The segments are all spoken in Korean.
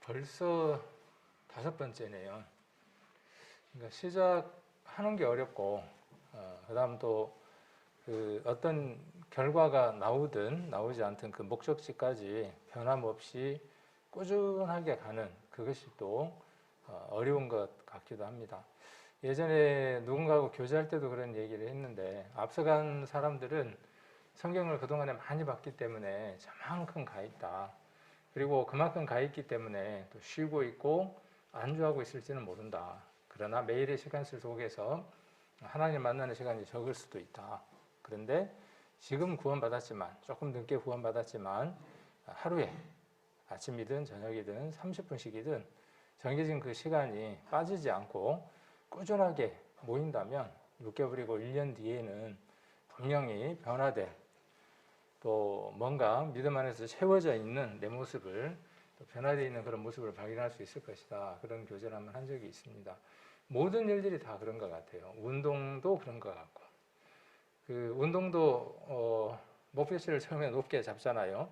벌써 5번째네요. 그러니까 시작하는 게 어렵고, 그다음 또 어떤 결과가 나오든 나오지 않든 그 목적지까지 변함없이 꾸준하게 가는 그것이 또 어려운 것 같기도 합니다. 예전에 누군가하고 교제할 때도 그런 얘기를 했는데, 앞서간 사람들은 성경을 그동안에 많이 봤기 때문에 저만큼 가 있다. 그리고 그만큼 가 있기 때문에 또 쉬고 있고 안주하고 있을지는 모른다. 그러나 매일의 시간 속에서 하나님 만나는 시간이 적을 수도 있다. 그런데 지금 구원받았지만, 조금 늦게 구원받았지만, 하루에 아침이든 저녁이든 30분씩이든 정해진 그 시간이 빠지지 않고 꾸준하게 모인다면 6개월이고 1년 뒤에는 분명히 변화된, 또 뭔가 믿음 안에서 채워져 있는 내 모습을, 또 변화되어 있는 그런 모습을 발견할 수 있을 것이다. 그런 교제를 한번 한 적이 있습니다. 모든 일들이 다 그런 것 같아요. 운동도 그런 것 같고, 그 운동도 목표치를 처음에 높게 잡잖아요.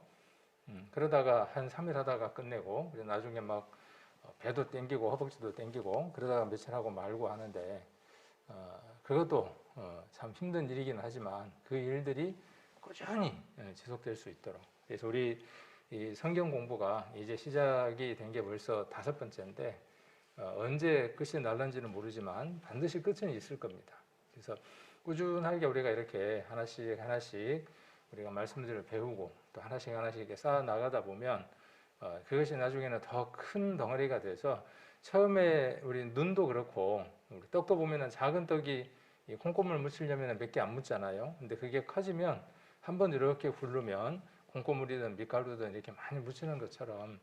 그러다가 한 3일 하다가 끝내고, 나중에 막 배도 땡기고 허벅지도 땡기고 그러다가 며칠 하고 말고 하는데, 그것도 참 힘든 일이긴 하지만 그 일들이 꾸준히 지속될 수 있도록. 그래서 우리 이 성경 공부가 이제 시작이 된 게 벌써 5번째인데, 언제 끝이 날는지는 모르지만 반드시 끝은 있을 겁니다. 그래서 꾸준하게 우리가 이렇게 하나씩 하나씩 우리가 말씀들을 배우고 또 하나씩 하나씩 이렇게 쌓아 나가다 보면 그것이 나중에는 더 큰 덩어리가 돼서, 처음에 우리 눈도 그렇고 우리 떡도 보면은 작은 떡이 콩고물 묻히려면 몇 개 안 묻잖아요. 근데 그게 커지면 한번 이렇게 굴르면 콩고물이든 밀가루든 이렇게 많이 묻히는 것처럼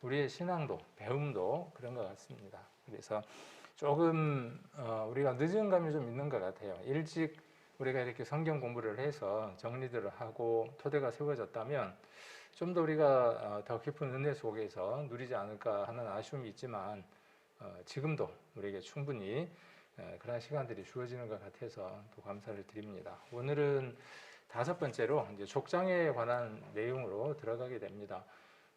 우리의 신앙도, 배움도 그런 것 같습니다. 그래서 조금 우리가 늦은 감이 좀 있는 것 같아요. 일찍 우리가 이렇게 성경 공부를 해서 정리들을 하고 토대가 세워졌다면 좀 더 우리가 더 깊은 은혜 속에서 누리지 않을까 하는 아쉬움이 있지만, 지금도 우리에게 충분히 그런 시간들이 주어지는 것 같아서 또 감사를 드립니다. 오늘은 5번째로 이제 족장에 관한 내용으로 들어가게 됩니다.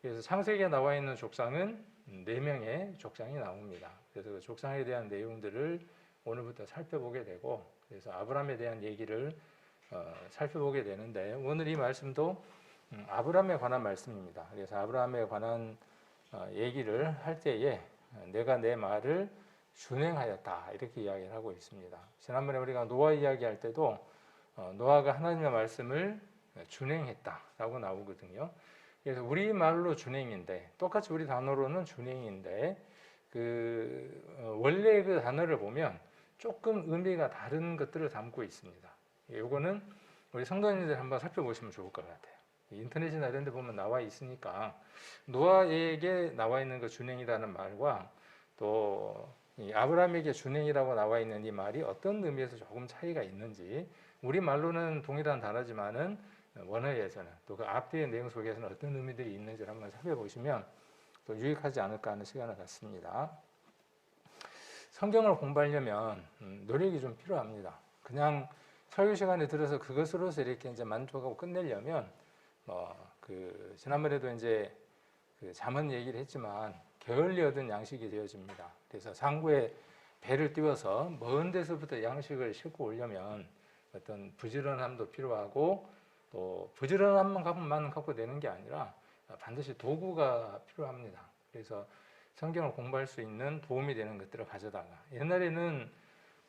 그래서 창세기에 나와 있는 족장은 4명의 족장이 나옵니다. 그래서 그 족장에 대한 내용들을 오늘부터 살펴보게 되고, 그래서 아브라함에 대한 얘기를 살펴보게 되는데, 오늘 이 말씀도 아브라함에 관한 말씀입니다. 그래서 아브라함에 관한 얘기를 할 때에 내가 내 말을 준행하였다, 이렇게 이야기를 하고 있습니다. 지난번에 우리가 노아 이야기할 때도 노아가 하나님의 말씀을 준행했다라고 나오거든요. 그래서 우리 말로 준행인데, 똑같이 우리 단어로는 준행인데, 원래 그 단어를 보면 조금 의미가 다른 것들을 담고 있습니다. 이거는 우리 성도님들 한번 살펴보시면 좋을 것 같아요. 인터넷이나 이런 데 보면 나와 있으니까, 노아에게 나와 있는 그 준행이라는 말과 또 아브라함에게 준행이라고 나와 있는 이 말이 어떤 의미에서 조금 차이가 있는지, 우리 말로는 동일한 단어지만은 원어에서는 또 그 앞뒤의 내용 속에서는 어떤 의미들이 있는지를 한번 살펴보시면 또 유익하지 않을까 하는 시간을 갖습니다. 성경을 공부하려면 노력이 좀 필요합니다. 그냥 설교 시간에 들어서 그것으로서 이렇게 이제 만족하고 끝내려면, 지난번에도 이제 잠언 얘기를 했지만 게을리 얻은 양식이 되어집니다. 그래서 상구에 배를 띄워서 먼 데서부터 양식을 싣고 오려면 어떤 부지런함도 필요하고, 또 부지런함만 갖고 내는 게 아니라 반드시 도구가 필요합니다. 그래서 성경을 공부할 수 있는 도움이 되는 것들을 가져다가, 옛날에는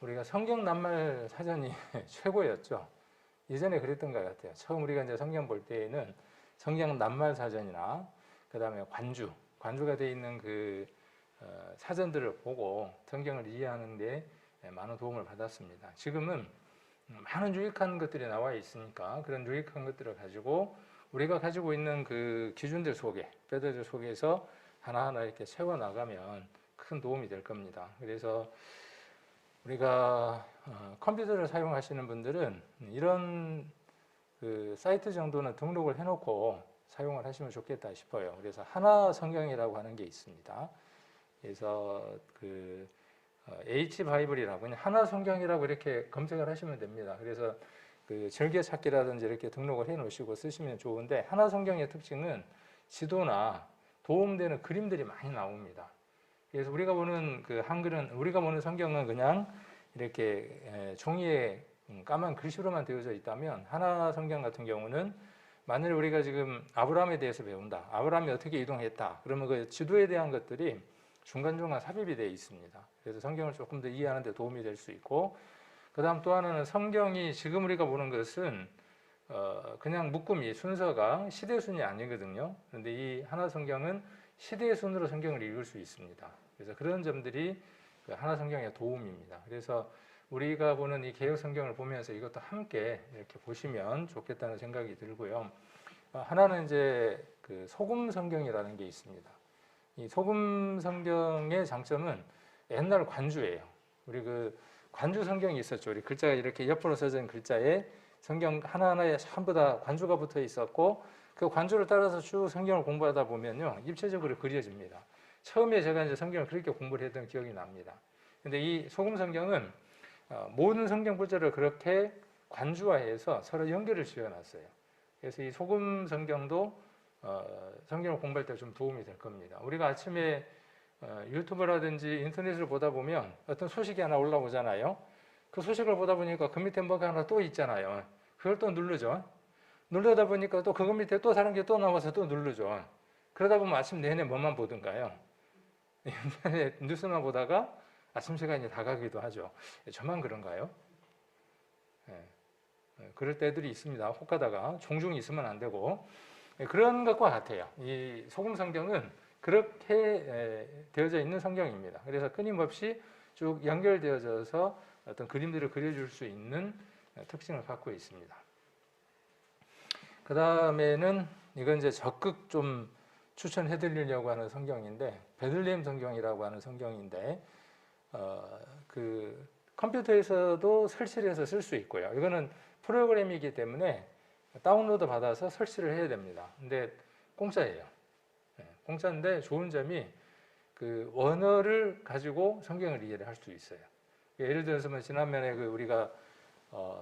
우리가 성경 낱말 사전이 최고였죠. 예전에 그랬던 것 같아요. 처음 우리가 이제 성경 볼 때에는 성경 낱말 사전이나 그 다음에 관주가 되어 있는 사전들을 보고 성경을 이해하는 데 많은 도움을 받았습니다. 지금은 많은 유익한 것들이 나와 있으니까 그런 유익한 것들을 가지고 우리가 가지고 있는 그 기준들 속에, 뼈대들 속에서 하나하나 이렇게 세워나가면 큰 도움이 될 겁니다. 그래서 우리가 컴퓨터를 사용하시는 분들은 이런 사이트 정도는 등록을 해놓고 사용을 하시면 좋겠다 싶어요. 그래서 하나 성경이라고 하는 게 있습니다. 그래서 H 바이블이라고, 그냥 하나 성경이라고 이렇게 검색을 하시면 됩니다. 그래서 즐겨찾기라든지 이렇게 등록을 해 놓으시고 쓰시면 좋은데, 하나 성경의 특징은 지도나 도움되는 그림들이 많이 나옵니다. 그래서 우리가 보는 그 한글은, 우리가 보는 성경은 그냥 이렇게 종이에 까만 글씨로만 되어져 있다면, 하나 성경 같은 경우는 만일 우리가 지금 아브라함에 대해서 배운다, 아브라함이 어떻게 이동했다, 그러면 그 지도에 대한 것들이 중간중간 삽입이 되어 있습니다. 그래서 성경을 조금 더 이해하는 데 도움이 될 수 있고, 그 다음 또 하나는 성경이 지금 우리가 보는 것은 그냥 묶음이 순서가 시대순이 아니거든요. 그런데 이 하나 성경은 시대순으로 성경을 읽을 수 있습니다. 그래서 그런 점들이 그 하나 성경의 도움입니다. 그래서 우리가 보는 이 개역 성경을 보면서 이것도 함께 이렇게 보시면 좋겠다는 생각이 들고요. 하나는 이제 그 소금 성경이라는 게 있습니다. 이 소금 성경의 장점은 옛날 관주예요. 우리 그 관주 성경이 있었죠. 우리 글자가 이렇게 옆으로 써진 글자에 성경 하나하나에 전부 다 관주가 붙어 있었고, 그 관주를 따라서 쭉 성경을 공부하다 보면요, 입체적으로 그려집니다. 처음에 제가 이제 성경을 그렇게 공부를 했던 기억이 납니다. 근데 이 소금 성경은 모든 성경 구절을 그렇게 관주화해서 서로 연결을 지어놨어요. 그래서 이 소금 성경도 성경을 공부할 때 좀 도움이 될 겁니다. 우리가 아침에 유튜브라든지 인터넷을 보다 보면 어떤 소식이 하나 올라오잖아요. 그 소식을 보다 보니까 그 밑에 뭐가 하나 또 있잖아요. 그걸 또 누르죠. 누르다 보니까 또 그거 밑에 또 다른 게 또 나와서 또 누르죠. 그러다 보면 아침 내내 뭐만 보든가요? 인터넷 뉴스만 보다가 아침 시간이 다 가기도 하죠. 저만 그런가요? 네. 그럴 때들이 있습니다. 혹하다가 종종 있으면 안 되고, 그런 것과 같아요. 이 소금 성경은 그렇게 되어져 있는 성경입니다. 그래서 끊임없이 쭉 연결되어져서 어떤 그림들을 그려줄 수 있는 특징을 갖고 있습니다. 그 다음에는 이건 이제 적극 좀 추천해드리려고 하는 성경인데, 베들레헴 성경이라고 하는 성경인데, 그 컴퓨터에서도 설치를 해서 쓸 수 있고요. 이거는 프로그램이기 때문에 다운로드 받아서 설치를 해야 됩니다. 근데 공짜예요. 공짜인데 좋은 점이 그 원어를 가지고 성경을 이해를 할 수 있어요. 예를 들어서 지난번에 그 우리가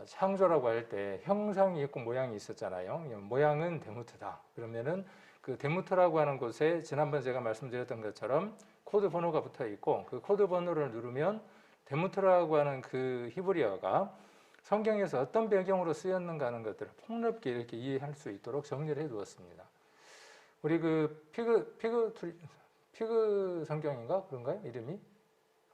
창조라고 할 때 형상이 있고 모양이 있었잖아요. 모양은 데모트다. 그러면은 그 데모트라고 하는 곳에 지난번 제가 말씀드렸던 것처럼 코드 번호가 붙어 있고, 그 코드 번호를 누르면 데모트라고 하는 그 히브리어가 성경에서 어떤 배경으로 쓰였는가 하는 것들을 폭넓게 이렇게 이해할 수 있도록 정리를 해 두었습니다. 우리 그 피그 성경인가 그런가요? 이름이?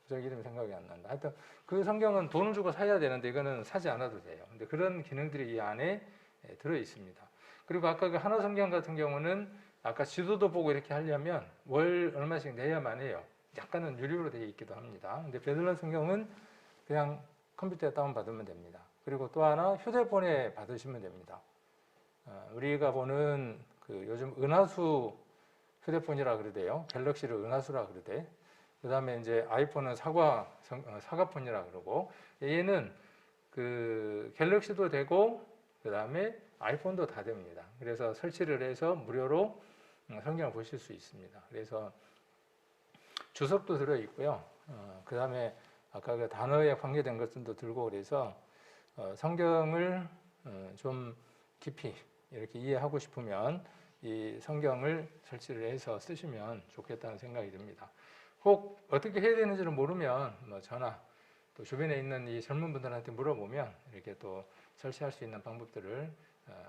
갑자기 이름이 생각이 안 난다. 하여튼 그 성경은 돈을 주고 사야 되는데 이거는 사지 않아도 돼요. 근데 그런 기능들이 이 안에 들어 있습니다. 그리고 아까 그 하나 성경 같은 경우는 아까 지도도 보고 이렇게 하려면 월 얼마씩 내야만 해요. 약간은 유료로 되어 있기도 합니다. 근데 베들레헴 성경은 그냥 컴퓨터에 다운받으면 됩니다. 그리고 또 하나 휴대폰에 받으시면 됩니다. 우리가 보는 그 요즘 은하수 휴대폰이라 그러대요. 갤럭시를 은하수라 그러대. 그 다음에 이제 아이폰은 사과폰이라 그러고, 얘는 그 갤럭시도 되고 그 다음에 아이폰도 다 됩니다. 그래서 설치를 해서 무료로 성경을 보실 수 있습니다. 그래서 주석도 들어 있고요. 그 다음에 아까 그 단어에 관계된 것들도 들고, 그래서 성경을 좀 깊이 이렇게 이해하고 싶으면 이 성경을 설치를 해서 쓰시면 좋겠다는 생각이 듭니다. 꼭 어떻게 해야 되는지를 모르면 뭐 저나 또 주변에 있는 이 젊은 분들한테 물어보면 이렇게 또 설치할 수 있는 방법들을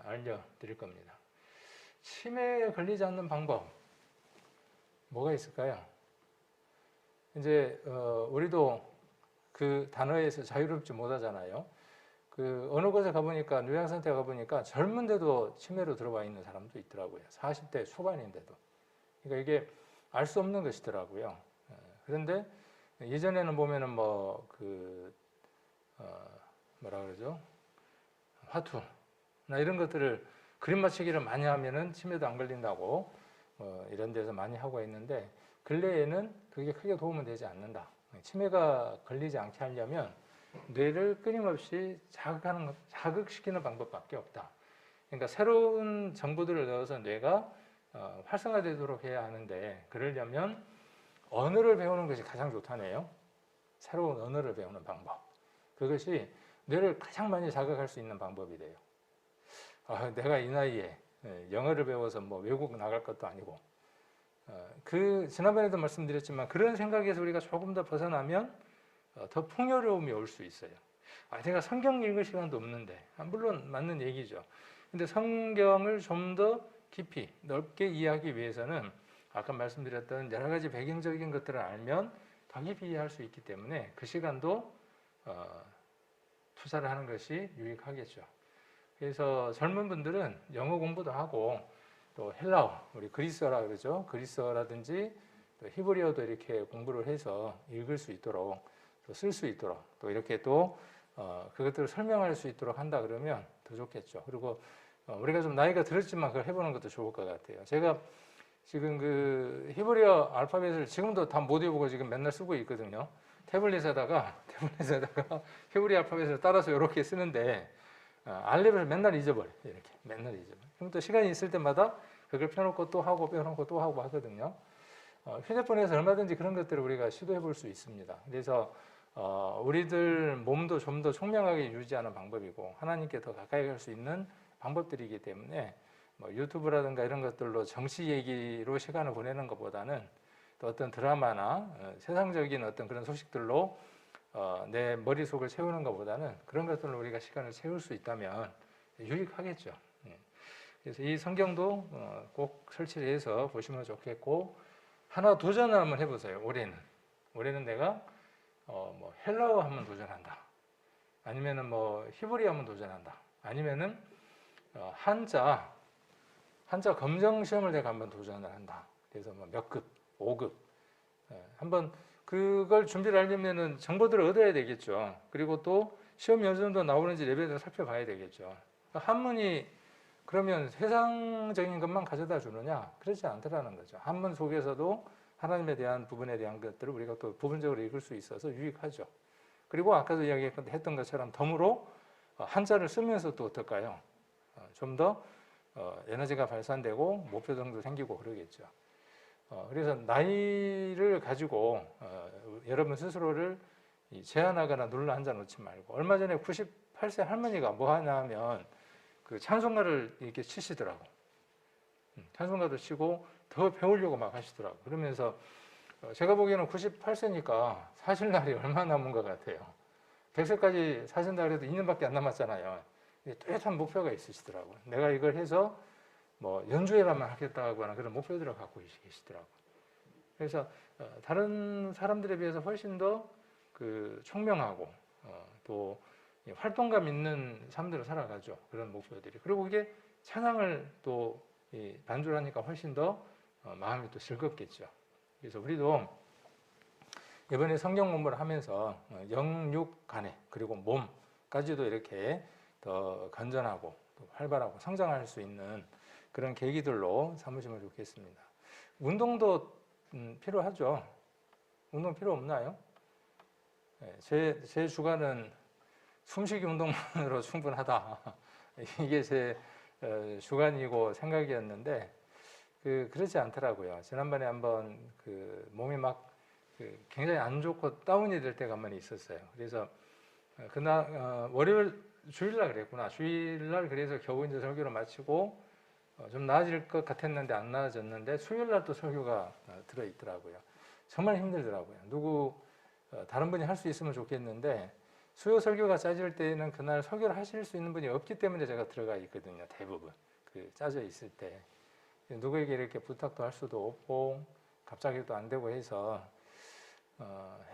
알려드릴 겁니다. 치매에 걸리지 않는 방법 뭐가 있을까요? 이제 우리도 그 단어에서 자유롭지 못하잖아요. 그 어느 곳에 가보니까, 요양센터에 가보니까 젊은데도 치매로 들어와 있는 사람도 있더라고요. 40대 초반인데도. 그러니까 이게 알 수 없는 것이더라고요. 그런데 예전에는 보면은 뭐 뭐라 그러죠? 화투나 이런 것들을 그림 맞추기를 많이 하면은 치매도 안 걸린다고 이런 데서 많이 하고 있는데, 근래에는 그게 크게 도움은 되지 않는다. 치매가 걸리지 않게 하려면 뇌를 끊임없이 자극시키는 방법밖에 없다. 그러니까 새로운 정보들을 넣어서 뇌가 활성화되도록 해야 하는데, 그러려면 언어를 배우는 것이 가장 좋다네요. 새로운 언어를 배우는 방법. 그것이 뇌를 가장 많이 자극할 수 있는 방법이 돼요. 내가 이 나이에 영어를 배워서 뭐 외국 나갈 것도 아니고 그 지난번에도 말씀드렸지만 그런 생각에서 우리가 조금 더 벗어나면 더 풍요로움이 올 수 있어요. 제가 성경 읽을 시간도 없는데, 물론 맞는 얘기죠. 근데 성경을 좀 더 깊이 넓게 이해하기 위해서는 아까 말씀드렸던 여러 가지 배경적인 것들을 알면 더 깊이 이해할 수 있기 때문에 그 시간도 투자를 하는 것이 유익하겠죠. 그래서 젊은 분들은 영어 공부도 하고 또 헬라어, 우리 그리스어라 그러죠. 그리스어라든지 또 히브리어도 이렇게 공부를 해서 읽을 수 있도록 또 쓸 수 있도록 또 이렇게 또 그것들을 설명할 수 있도록 한다 그러면 더 좋겠죠. 그리고 우리가 좀 나이가 들었지만 그걸 해보는 것도 좋을 것 같아요. 제가 지금 그 히브리어 알파벳을 지금도 다 못 외우고 지금 맨날 쓰고 있거든요. 태블릿에다가 히브리 알파벳을 따라서 이렇게 쓰는데 알렙을 맨날 잊어버려. 이렇게 맨날 잊어버려. 그럼 또 시간이 있을 때마다 그걸 펴놓고 또 하고 펴놓고 또 하고 하거든요. 휴대폰에서 얼마든지 그런 것들을 우리가 시도해 볼 수 있습니다. 그래서 우리들 몸도 좀 더 총명하게 유지하는 방법이고 하나님께 더 가까이 갈 수 있는 방법들이기 때문에 뭐 유튜브라든가 이런 것들로 정치 얘기로 시간을 보내는 것보다는 또 어떤 드라마나 세상적인 어떤 그런 소식들로 내 머릿속을 채우는 것보다는 그런 것들로 우리가 시간을 채울 수 있다면 유익하겠죠. 그래서 이 성경도 꼭 설치를 해서 보시면 좋겠고, 하나 도전을 한번 해보세요. 올해는 내가 뭐 헬라어 한번 도전한다. 아니면은 뭐 히브리 한번 도전한다. 아니면은 한자 검정 시험을 내가 한번 도전을 한다. 그래서 뭐 몇 급, 5급 한번 그걸 준비를 하려면은 정보들을 얻어야 되겠죠. 그리고 또 시험이 어느 정도 나오는지 레벨을 살펴봐야 되겠죠. 한문이 그러면 세상적인 것만 가져다 주느냐? 그렇지 않더라는 거죠. 한문 속에서도 하나님에 대한 부분에 대한 것들을 우리가 또 부분적으로 읽을 수 있어서 유익하죠. 그리고 아까도 이야기했던 것처럼 덤으로 한자를 쓰면서 또 어떨까요? 좀 더 에너지가 발산되고 목표성도 생기고 그러겠죠. 그래서 나이를 가지고 여러분 스스로를 제한하거나 눌러 앉아 놓지 말고, 얼마 전에 98세 할머니가 뭐 하냐면 그 찬송가를 이렇게 치시더라고. 찬송가도 치고 더 배우려고 막 하시더라고. 그러면서 제가 보기에는 98세니까 사실 날이 얼마 남은 것 같아요. 100세까지 사신다 그래도 2년밖에 안 남았잖아요. 뚜렷한 목표가 있으시더라고요. 내가 이걸 해서 뭐 연주회라만 하겠다거나 그런 목표들을 갖고 계시더라고요. 그래서 다른 사람들에 비해서 훨씬 더 그 총명하고 또 활동감 있는 삶들을 살아가죠. 그런 목표들이. 그리고 이게 찬양을 또 반주를 하니까 훨씬 더 마음이 또 즐겁겠죠. 그래서 우리도 이번에 성경 공부를 하면서 영육 간에 그리고 몸까지도 이렇게 더 건전하고 또 활발하고 성장할 수 있는 그런 계기들로 삼으시면 좋겠습니다. 운동도 필요하죠. 운동 필요 없나요? 제 주관은 숨쉬기 운동만으로 충분하다. 이게 제 주관이고 생각이었는데 그렇지 않더라고요. 지난번에 한번 그 몸이 막 굉장히 안 좋고 다운이 될 때가 한번 있었어요. 그래서 그날 월요일 주일날 그랬구나. 주일날 그래서 겨우 이제 설교를 마치고 좀 나아질 것 같았는데 안 나아졌는데 수요일날 또 설교가 들어 있더라고요. 정말 힘들더라고요. 다른 분이 할 수 있으면 좋겠는데 수요 설교가 짜질 때는 그날 설교를 하실 수 있는 분이 없기 때문에 제가 들어가 있거든요. 대부분 짜져 있을 때 누구에게 이렇게 부탁도 할 수도 없고 갑자기 또 안 되고 해서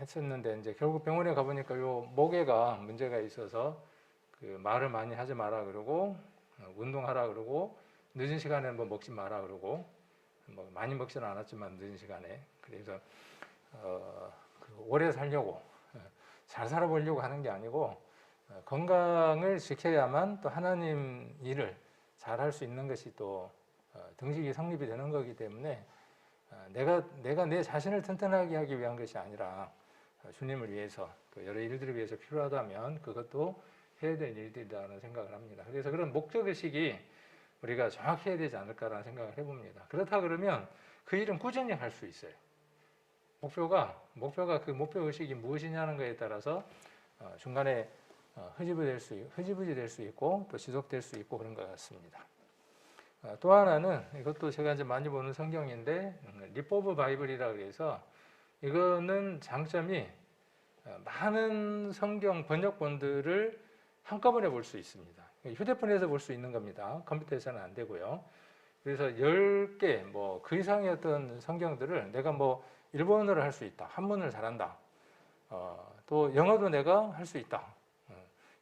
했었는데 이제 결국 병원에 가보니까 요 목에가 문제가 있어서 그 말을 많이 하지 마라 그러고 운동하라 그러고 늦은 시간에 뭐 먹지 마라 그러고 뭐 많이 먹지는 않았지만 늦은 시간에 그래서 오래 살려고 잘 살아보려고 하는 게 아니고 건강을 지켜야만 또 하나님 일을 잘 할 수 있는 것이 또 등식이 성립이 되는 거기 때문에 내가 내 자신을 튼튼하게 하기 위한 것이 아니라 주님을 위해서 또 여러 일들을 위해서 필요하다면 그것도 해야 될 일들이라는 생각을 합니다. 그래서 그런 목적의식이 우리가 정확히 해야 되지 않을까라는 생각을 해봅니다. 그렇다 그러면 그 일은 꾸준히 할 수 있어요. 목표가 그 목표의식이 무엇이냐는 것에 따라서 중간에 흐지부지 될 수 있고 또 지속될 수 있고 그런 것 같습니다. 또 하나는 이것도 제가 이제 많이 보는 성경인데 리포브 바이블이라 그래서 이거는 장점이 많은 성경 번역본들을 한꺼번에 볼 수 있습니다. 휴대폰에서 볼 수 있는 겁니다. 컴퓨터에서는 안 되고요. 그래서 10개 뭐 그 이상의 어떤 성경들을 내가 뭐 일본어를 할 수 있다. 한문을 잘한다. 또 영어도 내가 할 수 있다.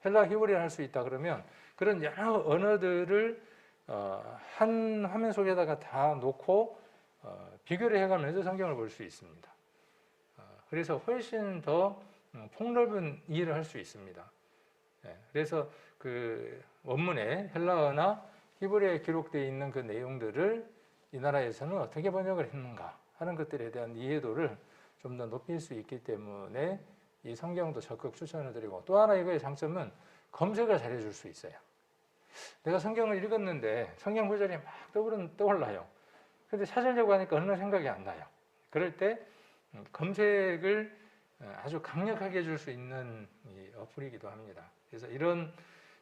헬라 히브리어를 할 수 있다. 그러면 그런 여러 언어들을 한 화면 속에다가 다 놓고 비교를 해가면서 성경을 볼 수 있습니다. 그래서 훨씬 더 폭넓은 이해를 할 수 있습니다. 그래서 그 원문에 헬라어나 히브리어에 기록되어 있는 그 내용들을 이 나라에서는 어떻게 번역을 했는가 하는 것들에 대한 이해도를 좀 더 높일 수 있기 때문에 이 성경도 적극 추천을 드리고, 또 하나 이거의 장점은 검색을 잘해줄 수 있어요. 내가 성경을 읽었는데 성경 구절이 막 떠올라요. 근데 찾으려고 하니까 어느 생각이 안 나요. 그럴 때 검색을 아주 강력하게 해줄 수 있는 이 어플이기도 합니다. 그래서 이런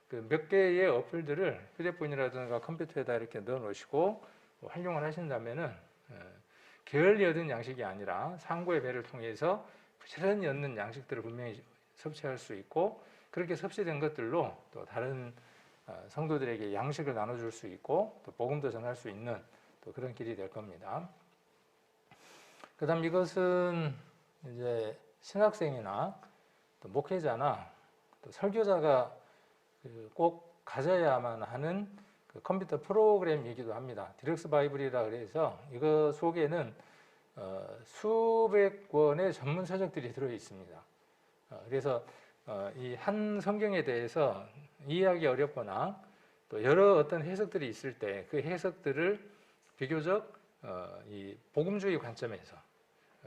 그 몇 개의 어플들을 휴대폰이라든가 컴퓨터에다 이렇게 넣어 놓으시고 활용을 하신다면은 게을리 얻은 양식이 아니라 상고의 배를 통해서 부지런히 얻는 양식들을 분명히 섭취할 수 있고, 그렇게 섭취된 것들로 또 다른 성도들에게 양식을 나눠줄 수 있고 또 복음도 전할 수 있는 또 그런 길이 될 겁니다. 그다음 이것은 이제 신학생이나 또 목회자나 또 설교자가 꼭 가져야만 하는 그 컴퓨터 프로그램이기도 합니다. 디럭스 바이블이라 그래서 이거 속에는 수백 권의 전문 서적들이 들어 있습니다. 그래서 이 한 성경에 대해서 이해하기 어렵거나 또 여러 어떤 해석들이 있을 때 그 해석들을 비교적 이 복음주의 관점에서,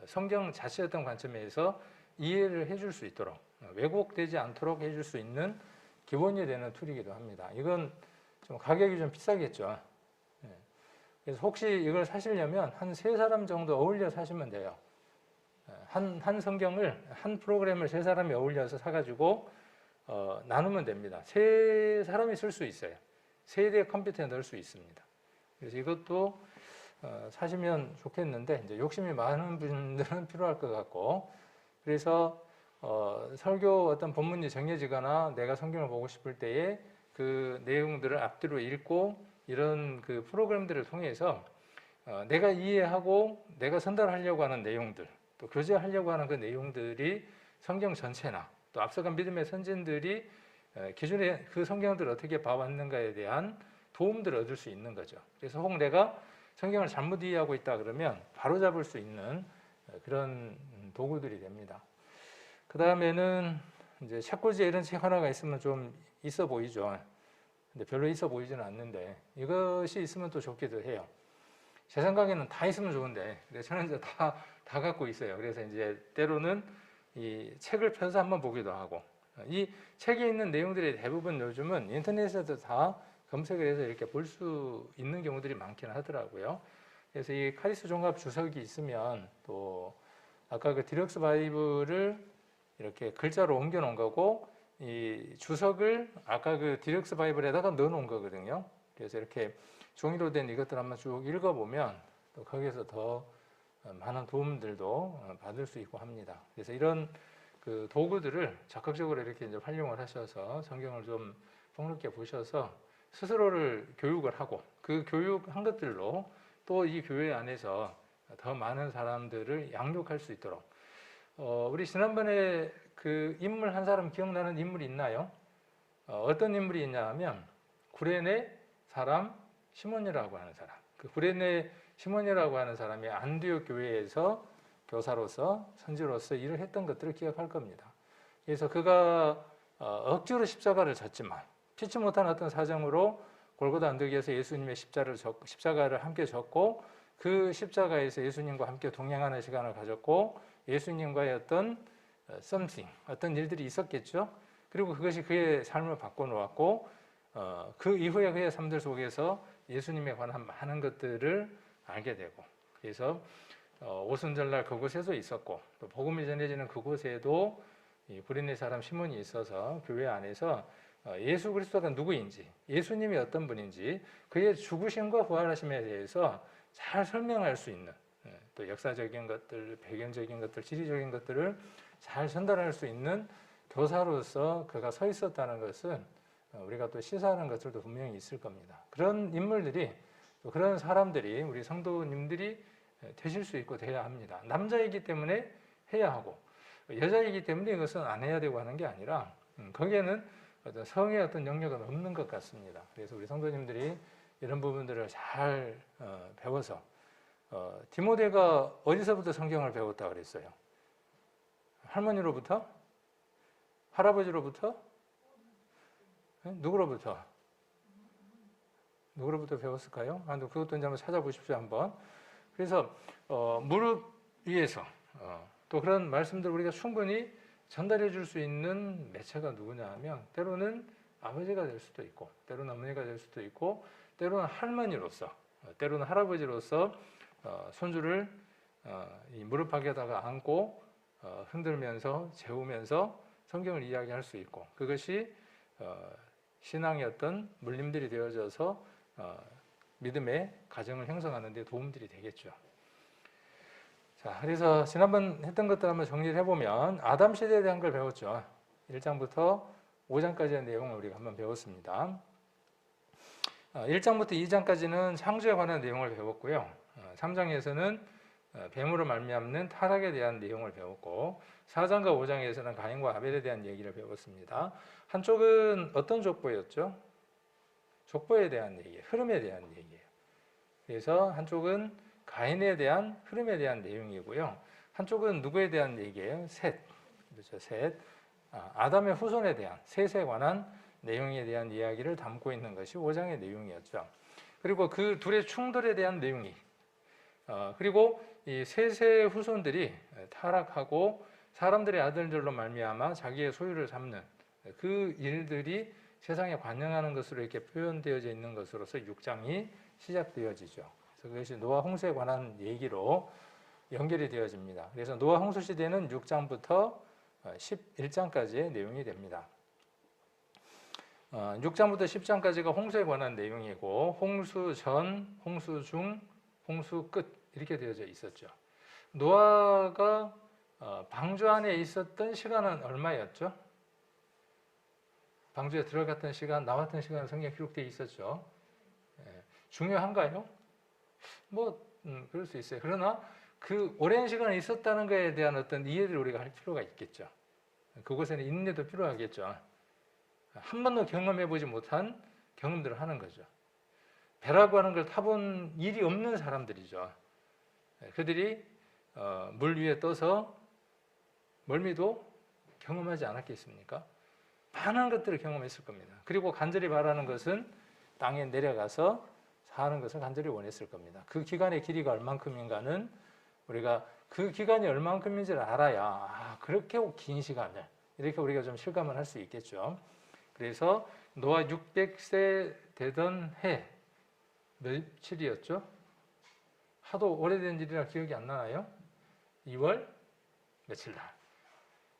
성경 자체의 어떤 관점에서 이해를 해줄 수 있도록, 왜곡되지 않도록 해줄 수 있는 기본이 되는 툴이기도 합니다. 이건 좀 가격이 좀 비싸겠죠. 그래서 혹시 이걸 사시려면 한 3사람 정도 어울려 사시면 돼요. 한 성경을, 한 프로그램을 3사람이 어울려서 사가지고 나누면 됩니다. 3사람이 쓸 수 있어요. 3대의 컴퓨터에 넣을 수 있습니다. 그래서 이것도 사시면 좋겠는데, 이제 욕심이 많은 분들은 필요할 것 같고, 그래서 설교 어떤 본문이 정해지거나 내가 성경을 보고 싶을 때에 그 내용들을 앞뒤로 읽고 이런 그 프로그램들을 통해서 내가 이해하고 내가 전달하려고 하는 내용들, 또 교제하려고 하는 그 내용들이 성경 전체나 또 앞서간 믿음의 선진들이 기존에 그 성경들을 어떻게 봐왔는가에 대한 도움들을 얻을 수 있는 거죠. 그래서 혹 내가 성경을 잘못 이해하고 있다 그러면 바로잡을 수 있는 그런 도구들이 됩니다. 그 다음에는 이제 책꽂이에 이런 책 하나가 있으면 좀 있어 보이죠. 근데 별로 있어 보이지는 않는데 이것이 있으면 또 좋기도 해요. 제 생각에는 다 있으면 좋은데 저는 이제 다 갖고 있어요. 그래서 이제 때로는 이 책을 펴서 한번 보기도 하고, 이 책에 있는 내용들이 대부분 요즘은 인터넷에도 다 검색을 해서 이렇게 볼 수 있는 경우들이 많기는 하더라고요. 그래서 이 카리스 종합 주석이 있으면, 또 아까 그 디럭스 바이블을 이렇게 글자로 옮겨 놓은 거고, 이 주석을 아까 그 디럭스 바이블에다가 넣어 놓은 거거든요. 그래서 이렇게 종이로 된 이것들 한번 쭉 읽어보면 또 거기에서 더 많은 도움들도 받을 수 있고 합니다. 그래서 이런 그 도구들을 적극적으로 이렇게 이제 활용을 하셔서 성경을 좀 폭넓게 보셔서 스스로를 교육을 하고, 그 교육한 것들로 또 이 교회 안에서 더 많은 사람들을 양육할 수 있도록. 우리 지난번에 그 인물 한 사람 기억나는 인물이 있나요? 어떤 인물이 있냐 하면 구레네 사람 시몬이라고 하는 사람. 그 구레네 시몬이라고 하는 사람이 안디옥 교회에서 교사로서, 선지로서 일을 했던 것들을 기억할 겁니다. 그래서 그가 억지로 십자가를 졌지만 피치 못한 어떤 사정으로 골고다 언덕에서 예수님의 십자가를 함께 졌고, 그 십자가에서 예수님과 함께 동행하는 시간을 가졌고, 예수님과의 어떤 어떤 일들이 있었겠죠. 그리고 그것이 그의 삶을 바꿔놓았고, 그 이후에 그의 삶들 속에서 예수님에 관한 많은 것들을 알게 되고, 그래서 오순절날 그곳에서 있었고, 또 복음이 전해지는 그곳에도 이 구레네 사람 시몬이 있어서 교회 안에서 예수 그리스도가 누구인지, 예수님이 어떤 분인지, 그의 죽으심과 부활하심에 대해서 잘 설명할 수 있는, 또 역사적인 것들, 배경적인 것들, 지리적인 것들을 잘 전달할 수 있는 교사로서 그가 서 있었다는 것은 우리가 또 시사하는 것들도 분명히 있을 겁니다. 그런 인물들이, 또 그런 사람들이 우리 성도님들이 되실 수 있고 돼야 합니다. 남자이기 때문에 해야 하고, 여자이기 때문에 이것은 안 해야 되고 하는 게 아니라, 거기에는 어떤 성의 어떤 영역은 없는 것 같습니다. 그래서 우리 성도님들이 이런 부분들을 잘 배워서, 디모데가 어디서부터 성경을 배웠다 그랬어요? 할머니로부터? 할아버지로부터? 누구로부터? 누구로부터 배웠을까요? 그것도 이제 한번 찾아보십시오, 한번. 그래서 무릎 위에서 또 그런 말씀들 우리가 충분히 전달해 줄 수 있는 매체가 누구냐 하면, 때로는 아버지가 될 수도 있고, 때로는 어머니가 될 수도 있고, 때로는 할머니로서, 때로는 할아버지로서 손주를 이 무릎팍에다가 안고 흔들면서 재우면서 성경을 이야기할 수 있고, 그것이 신앙의 어떤 물림들이 되어져서 믿음의 가정을 형성하는 데 도움들이 되겠죠. 자, 그래서 지난번 했던 것들 한번 정리를 해보면, 아담 시대에 대한 걸 배웠죠. 1장부터 5장까지의 내용을 우리가 한번 배웠습니다. 1장부터 2장까지는 창조에 관한 내용을 배웠고요. 3장에서는 뱀으로 말미암는 타락에 대한 내용을 배웠고, 4장과 5장에서는 가인과 아벨에 대한 얘기를 배웠습니다. 한쪽은 어떤 족보였죠? 족보에 대한 얘기예요. 흐름에 대한 얘기예요. 그래서 한쪽은 가인에 대한 흐름에 대한 내용이고요. 한쪽은 누구에 대한 얘기예요? 셋. 그렇죠. 셋. 아담의 후손에 대한, 셋에 관한 내용에 대한 이야기를 담고 있는 것이 5장의 내용이었죠. 그리고 그 둘의 충돌에 대한 내용이, 그리고 이 셋의 후손들이 타락하고 사람들의 아들들로 말미암아 자기의 소유를 삼는 그 일들이 세상에 관영하는 것으로 이렇게 표현되어져 있는 것으로서 6장이 시작되어지죠. 그래서 그것이 노아 홍수에 관한 얘기로 연결이 되어집니다. 그래서 노아 홍수 시대는 6장부터 11장까지의 내용이 됩니다. 6장부터 10장까지가 홍수에 관한 내용이고, 홍수 전, 홍수 중, 홍수 끝 이렇게 되어져 있었죠. 노아가 방주 안에 있었던 시간은 얼마였죠? 방주에 들어갔던 시간, 나왔던 시간은 성경에 기록되어 있었죠. 중요한가요? 그럴 수 있어요. 그러나 그 오랜 시간에 있었다는 것에 대한 어떤 이해를 우리가 할 필요가 있겠죠. 그곳에는 인내도 필요하겠죠. 한 번도 경험해보지 못한 경험들을 하는 거죠. 배라고 하는 걸 타본 일이 없는 사람들이죠. 그들이 물 위에 떠서 멀미도 경험하지 않았겠습니까? 많은 것들을 경험했을 겁니다. 그리고 간절히 바라는 것은 땅에 내려가서 사는 것을 간절히 원했을 겁니다. 그 기간의 길이가 얼만큼인가는 우리가 그 기간이 얼만큼인지를 알아야 그렇게 긴 시간을 이렇게 우리가 좀 실감을 할 수 있겠죠. 그래서 노아 600세 되던 해 며칠이었죠? 하도 오래된 일이라 기억이 안 나나요? 2월 며칠 날.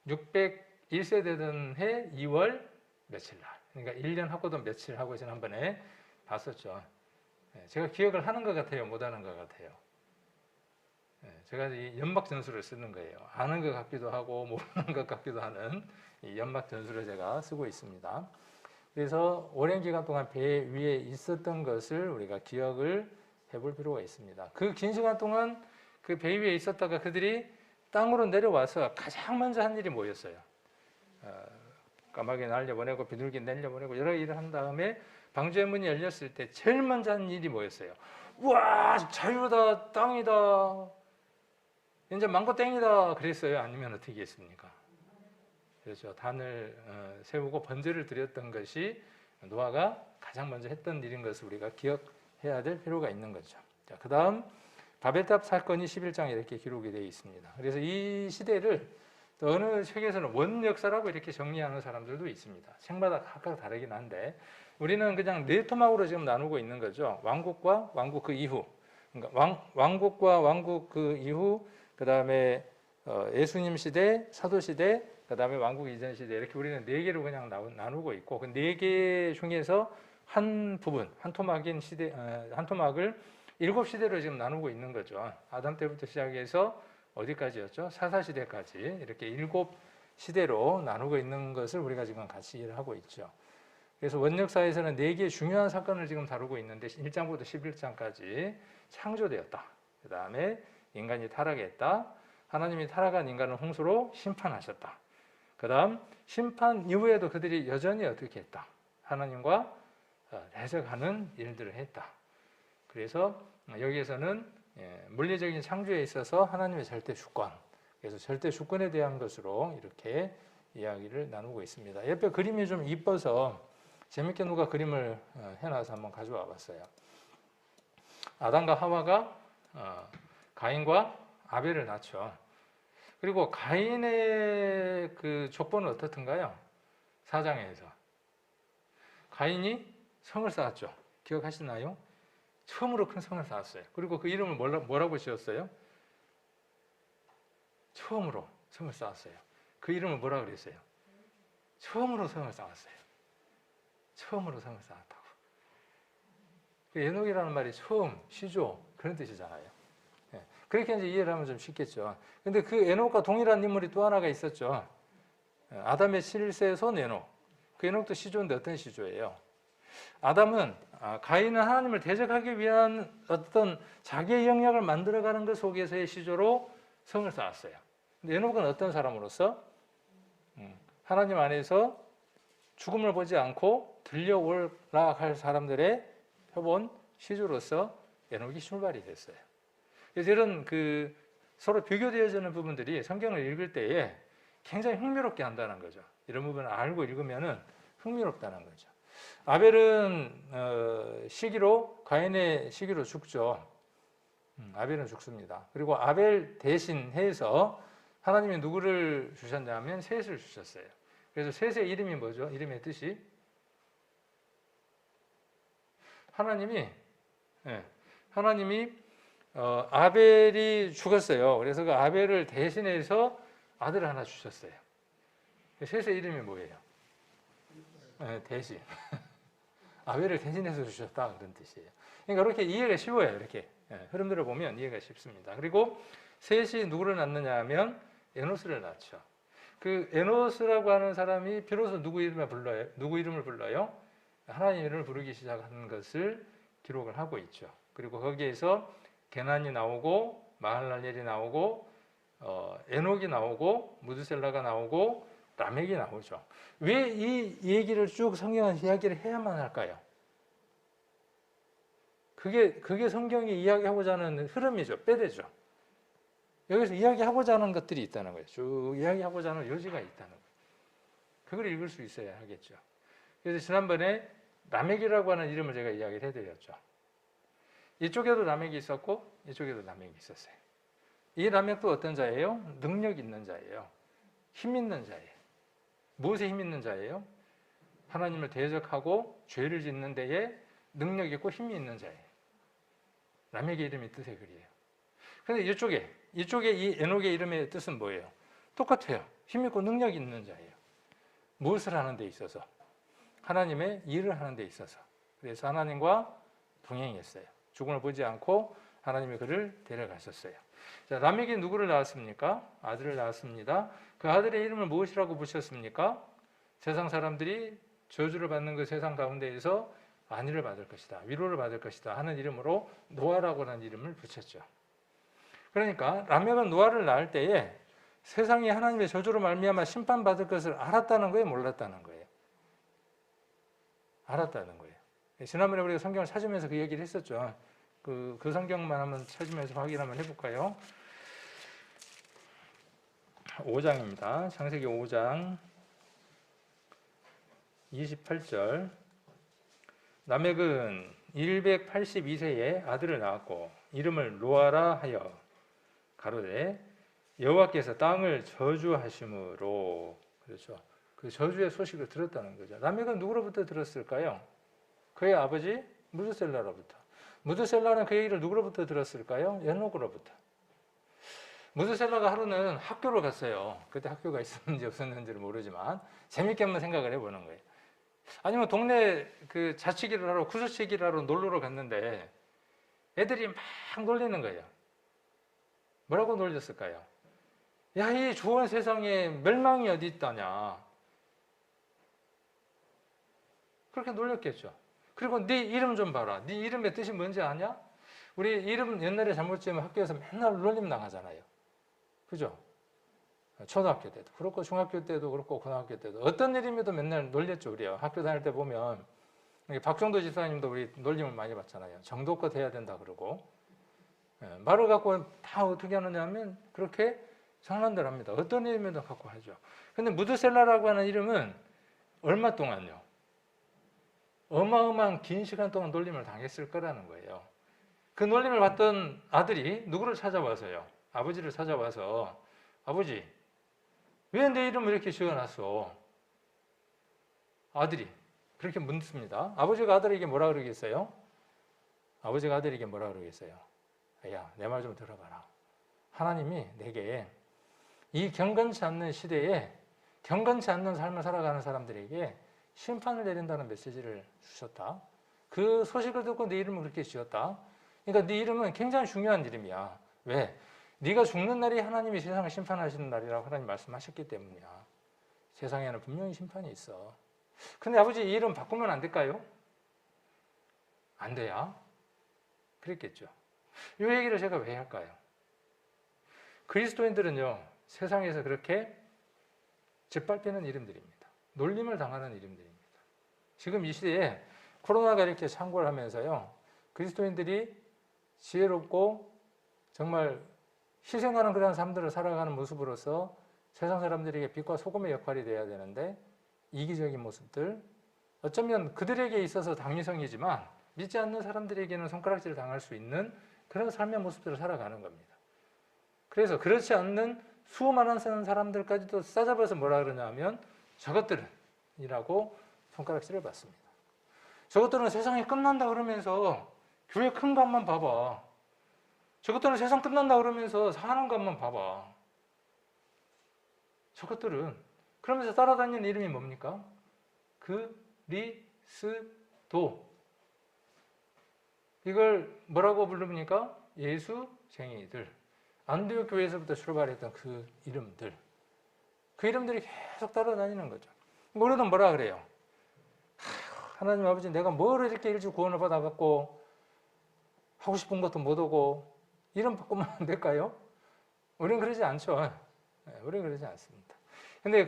601세 되던 해 2월 며칠 날. 그러니까 1년 하고도 며칠 하고 지난번에 봤었죠. 제가 기억을 하는 것 같아요? 못하는 것 같아요? 제가 이 연막 전술을 쓰는 거예요. 아는 것 같기도 하고 모르는 것 같기도 하는 이 연막 전술을 제가 쓰고 있습니다. 그래서 오랜 기간 동안 배 위에 있었던 것을 우리가 기억을 해볼 필요가 있습니다. 그 긴 시간 동안 그 배 위에 있었다가 그들이 땅으로 내려와서 가장 먼저 한 일이 뭐였어요? 까마귀 날려보내고 비둘기 날려보내고 여러 일을 한 다음에 방주의 문이 열렸을 때 제일 먼저 한 일이 뭐였어요? 우와, 자유다, 땅이다, 이제 망고 땡이다 그랬어요? 아니면 어떻게 했습니까? 그렇죠. 단을 세우고 번제를 드렸던 것이 노아가 가장 먼저 했던 일인 것을 우리가 기억해야 될 필요가 있는 거죠. 자, 그 다음 바벨탑 사건이 11장에 이렇게 기록이 되어 있습니다. 그래서 이 시대를 또 어느 책에서는 원역사라고 이렇게 정리하는 사람들도 있습니다. 책마다 각각 다르긴 한데 우리는 그냥 네 토막으로 지금 나누고 있는 거죠. 왕국과 왕국 그 이후, 그러니까 왕국과 왕국 그 이후, 그 다음에 예수님 시대, 사도 시대, 그 다음에 왕국 이전 시대 이렇게 우리는 네 개로 그냥 나누고 있고 그 네 개 중에서 한 부분, 한 토막인 시대, 한 토막을 7시대로 지금 나누고 있는 거죠. 아담 때부터 시작해서 어디까지였죠? 사사시대까지 이렇게 7시대로 나누고 있는 것을 우리가 지금 같이 일을 하고 있죠. 그래서 원역사에서는 4개의 중요한 사건을 지금 다루고 있는데 1장부터 11장까지 창조되었다. 그 다음에 인간이 타락했다. 하나님이 타락한 인간을 홍수로 심판하셨다. 그 다음 심판 이후에도 그들이 여전히 어떻게 했다. 하나님과 대적하는 일들을 했다. 그래서 여기에서는 물리적인 창조에 있어서 하나님의 절대 주권, 그래서 절대 주권에 대한 것으로 이렇게 이야기를 나누고 있습니다. 옆에 그림이 좀 이뻐서 재밌게 누가 그림을 해놔서 한번 가져와 봤어요. 아담과 하와가 가인과 아벨을 낳죠. 그리고 가인의 그 족보는 어떻든가요? 4장에서 가인이 성을 쌓았죠. 기억하시나요? 처음으로 큰 성을 쌓았어요. 그리고 그 이름을 뭐라고 지었어요? 처음으로 성을 쌓았어요. 그 이름을 뭐라 그랬어요? 처음으로 성을 쌓았어요. 처음으로 성을 쌓았다고. 에녹이라는 말이 처음, 시조 그런 뜻이잖아요. 그렇게 이제 이해를 하면 좀 쉽겠죠. 근데 그 에녹과 동일한 인물이 또 하나가 있었죠. 아담의 7세 손 에녹. 그 에녹도 시조인데 어떤 시조예요? 아담은 가인은 하나님을 대적하기 위한 어떤 자기의 영역을 만들어가는 것 속에서의 시조로 성을 쌓았어요. 근데 에녹은 어떤 사람으로서 하나님 안에서 죽음을 보지 않고 들려올라갈 사람들의 표본 시조로서 에녹이 출발이 됐어요. 그래서 이런 그 서로 비교되어지는 부분들이 성경을 읽을 때에 굉장히 흥미롭게 한다는 거죠. 이런 부분을 알고 읽으면은 흥미롭다는 거죠. 아벨은 시기로 가인의 시기로 죽죠. 아벨은 죽습니다. 그리고 아벨 대신해서 하나님이 누구를 주셨냐면 셋을 주셨어요. 그래서 셋의 이름이 뭐죠? 이름의 뜻이 하나님이 아벨이 죽었어요. 그래서 그 아벨을 대신해서 아들을 하나 주셨어요. 셋의 이름이 뭐예요? 대신. 아벨을 대신해서 주셨다 그런 뜻이에요. 그러니까 그렇게 이해가 쉬워요. 이렇게 흐름들을 보면 이해가 쉽습니다. 그리고 셋이 누구를 낳느냐 하면 에노스를 낳죠. 그 에노스라고 하는 사람이 비로소 누구 이름을 불러요? 하나님 이름을 부르기 시작한 것을 기록을 하고 있죠. 그리고 거기에서 게난이 나오고 마할랄엘이 나오고 에녹이 나오고 무드셀라가 나오고 라멕이 나오죠. 왜 이 얘기를 쭉 성경은 이야기를 해야만 할까요? 그게 성경이 이야기하고자 하는 흐름이죠. 빼대죠. 여기서 이야기하고자 하는 것들이 있다는 거예요. 쭉 이야기하고자 하는 요지가 있다는 거예요. 그걸 읽을 수 있어야 하겠죠. 그래서 지난번에 라멕이라고 하는 이름을 제가 이야기를 해드렸죠. 이쪽에도 라멕이 있었고 이쪽에도 라멕이 있었어요. 이 라멕도 어떤 자예요? 능력 있는 자예요. 힘 있는 자예요. 무엇에 힘 있는 자예요? 하나님을 대적하고 죄를 짓는 데에 능력 있고 힘이 있는 자예요. 라멕의 이름이 뜻의 글이에요. 그런데 이쪽에 이 에녹의 이름의 뜻은 뭐예요? 똑같아요. 힘 있고 능력 있는 자예요. 무엇을 하는 데 있어서? 하나님의 일을 하는 데 있어서. 그래서 하나님과 동행했어요. 죽음을 보지 않고 하나님이 그를 데려가셨어요. 자, 라멕이 누구를 낳았습니까? 아들을 낳았습니다. 그 아들의 이름을 무엇이라고 붙였습니까? 세상 사람들이 저주를 받는 그 세상 가운데에서 안위를 받을 것이다, 위로를 받을 것이다 하는 이름으로 노아라고 하는 이름을 붙였죠. 그러니까 라멕은 노아를 낳을 때에 세상이 하나님의 저주로 말미암아 심판받을 것을 알았다는 거예요? 몰랐다는 거예요? 알았다는 거예요. 지난번에 우리가 성경을 찾으면서 그 얘기를 했었죠. 그 성경만 한번 찾으면서 확인 한번 해볼까요? 5장입니다. 창세기 5장 28절. 라멕은 182세에 아들을 낳았고 이름을 노아라 하여 가로되 여호와께서 땅을 저주하심으로, 그렇죠. 그 저주의 소식을 들었다는 거죠. 라멕은 누구로부터 들었을까요? 그의 아버지 무드셀라로부터. 무드셀라는 그 얘기를 누구로부터 들었을까요? 에녹으로부터. 무드셀라가 하루는 학교를 갔어요. 그때 학교가 있었는지 없었는지를 모르지만 재밌게 한번 생각을 해보는 거예요. 아니면 동네 그 자치기를 하러 구슬치기를 하러 놀러를 갔는데 애들이 막 놀리는 거예요. 뭐라고 놀렸을까요? 야, 이 좋은 세상에 멸망이 어디 있다냐. 그렇게 놀렸겠죠. 그리고 네 이름 좀 봐라. 네 이름의 뜻이 뭔지 아냐? 우리 이름 옛날에 잘못 지으면 학교에서 맨날 놀림 당하잖아요. 그죠? 초등학교 때도 그렇고 중학교 때도 그렇고 고등학교 때도 어떤 이름에도 맨날 놀렸죠. 우리요. 학교 다닐 때 보면 박정도 집사님도 우리 놀림을 많이 받잖아요. 정도껏 해야 된다 그러고 말을 갖고 다 어떻게 하느냐 하면 그렇게 장난들 합니다. 어떤 이름에도 갖고 하죠. 근데 무드셀라라고 하는 이름은 얼마 동안요? 어마어마한 긴 시간 동안 놀림을 당했을 거라는 거예요. 그 놀림을 받던 아들이 누구를 찾아와서요? 아버지를 찾아와서 아버지, 왜 내 이름을 이렇게 지어놨어? 아들이 그렇게 묻습니다. 아버지가 아들에게 뭐라 그러겠어요? 아버지가 아들에게 뭐라 그러겠어요? 야, 내 말 좀 들어봐라. 하나님이 내게 이 경건치 않는 시대에 경건치 않는 삶을 살아가는 사람들에게 심판을 내린다는 메시지를 주셨다. 그 소식을 듣고 네 이름을 그렇게 지었다. 그러니까 네 이름은 굉장히 중요한 이름이야. 왜? 네가 죽는 날이 하나님이 세상을 심판하시는 날이라고 하나님 말씀하셨기 때문이야. 세상에는 분명히 심판이 있어. 근데 아버지 이 이름 바꾸면 안 될까요? 안 돼야? 그랬겠죠. 이 얘기를 제가 왜 할까요? 그리스도인들은요, 세상에서 그렇게 짓밟히는 이름들입니다. 놀림을 당하는 이름들입니다. 지금 이 시대에 코로나가 이렇게 창궐 하면서요, 그리스도인들이 지혜롭고 정말 희생하는 그런 삶들을 살아가는 모습으로서 세상 사람들에게 빛과 소금의 역할이 돼야 되는데 이기적인 모습들, 어쩌면 그들에게 있어서 당위성이지만 믿지 않는 사람들에게는 손가락질을 당할 수 있는 그런 삶의 모습들을 살아가는 겁니다. 그래서 그렇지 않는 수많은 사람들까지도 싸잡아서 뭐라 그러냐 하면 저것들은 이라고 손가락질을 받습니다. 저것들은 세상이 끝난다 그러면서 교회 큰 것만 봐봐. 저것들은 세상 끝난다 그러면서 사는 것만 봐봐. 저것들은 그러면서 따라다니는 이름이 뭡니까? 그리스도. 이걸 뭐라고 부릅니까? 예수쟁이들. 안디옥 교회에서부터 출발했던 그 이름들. 그 이름들이 계속 따라다니는 거죠. 우리는 뭐라 그래요? 하나님 아버지, 내가 뭘 이렇게 일찍 구원을 받아갖고 하고 싶은 것도 못 오고 이름 바꾸면 안 될까요? 우리는 그러지 않죠. 우리는 그러지 않습니다. 근데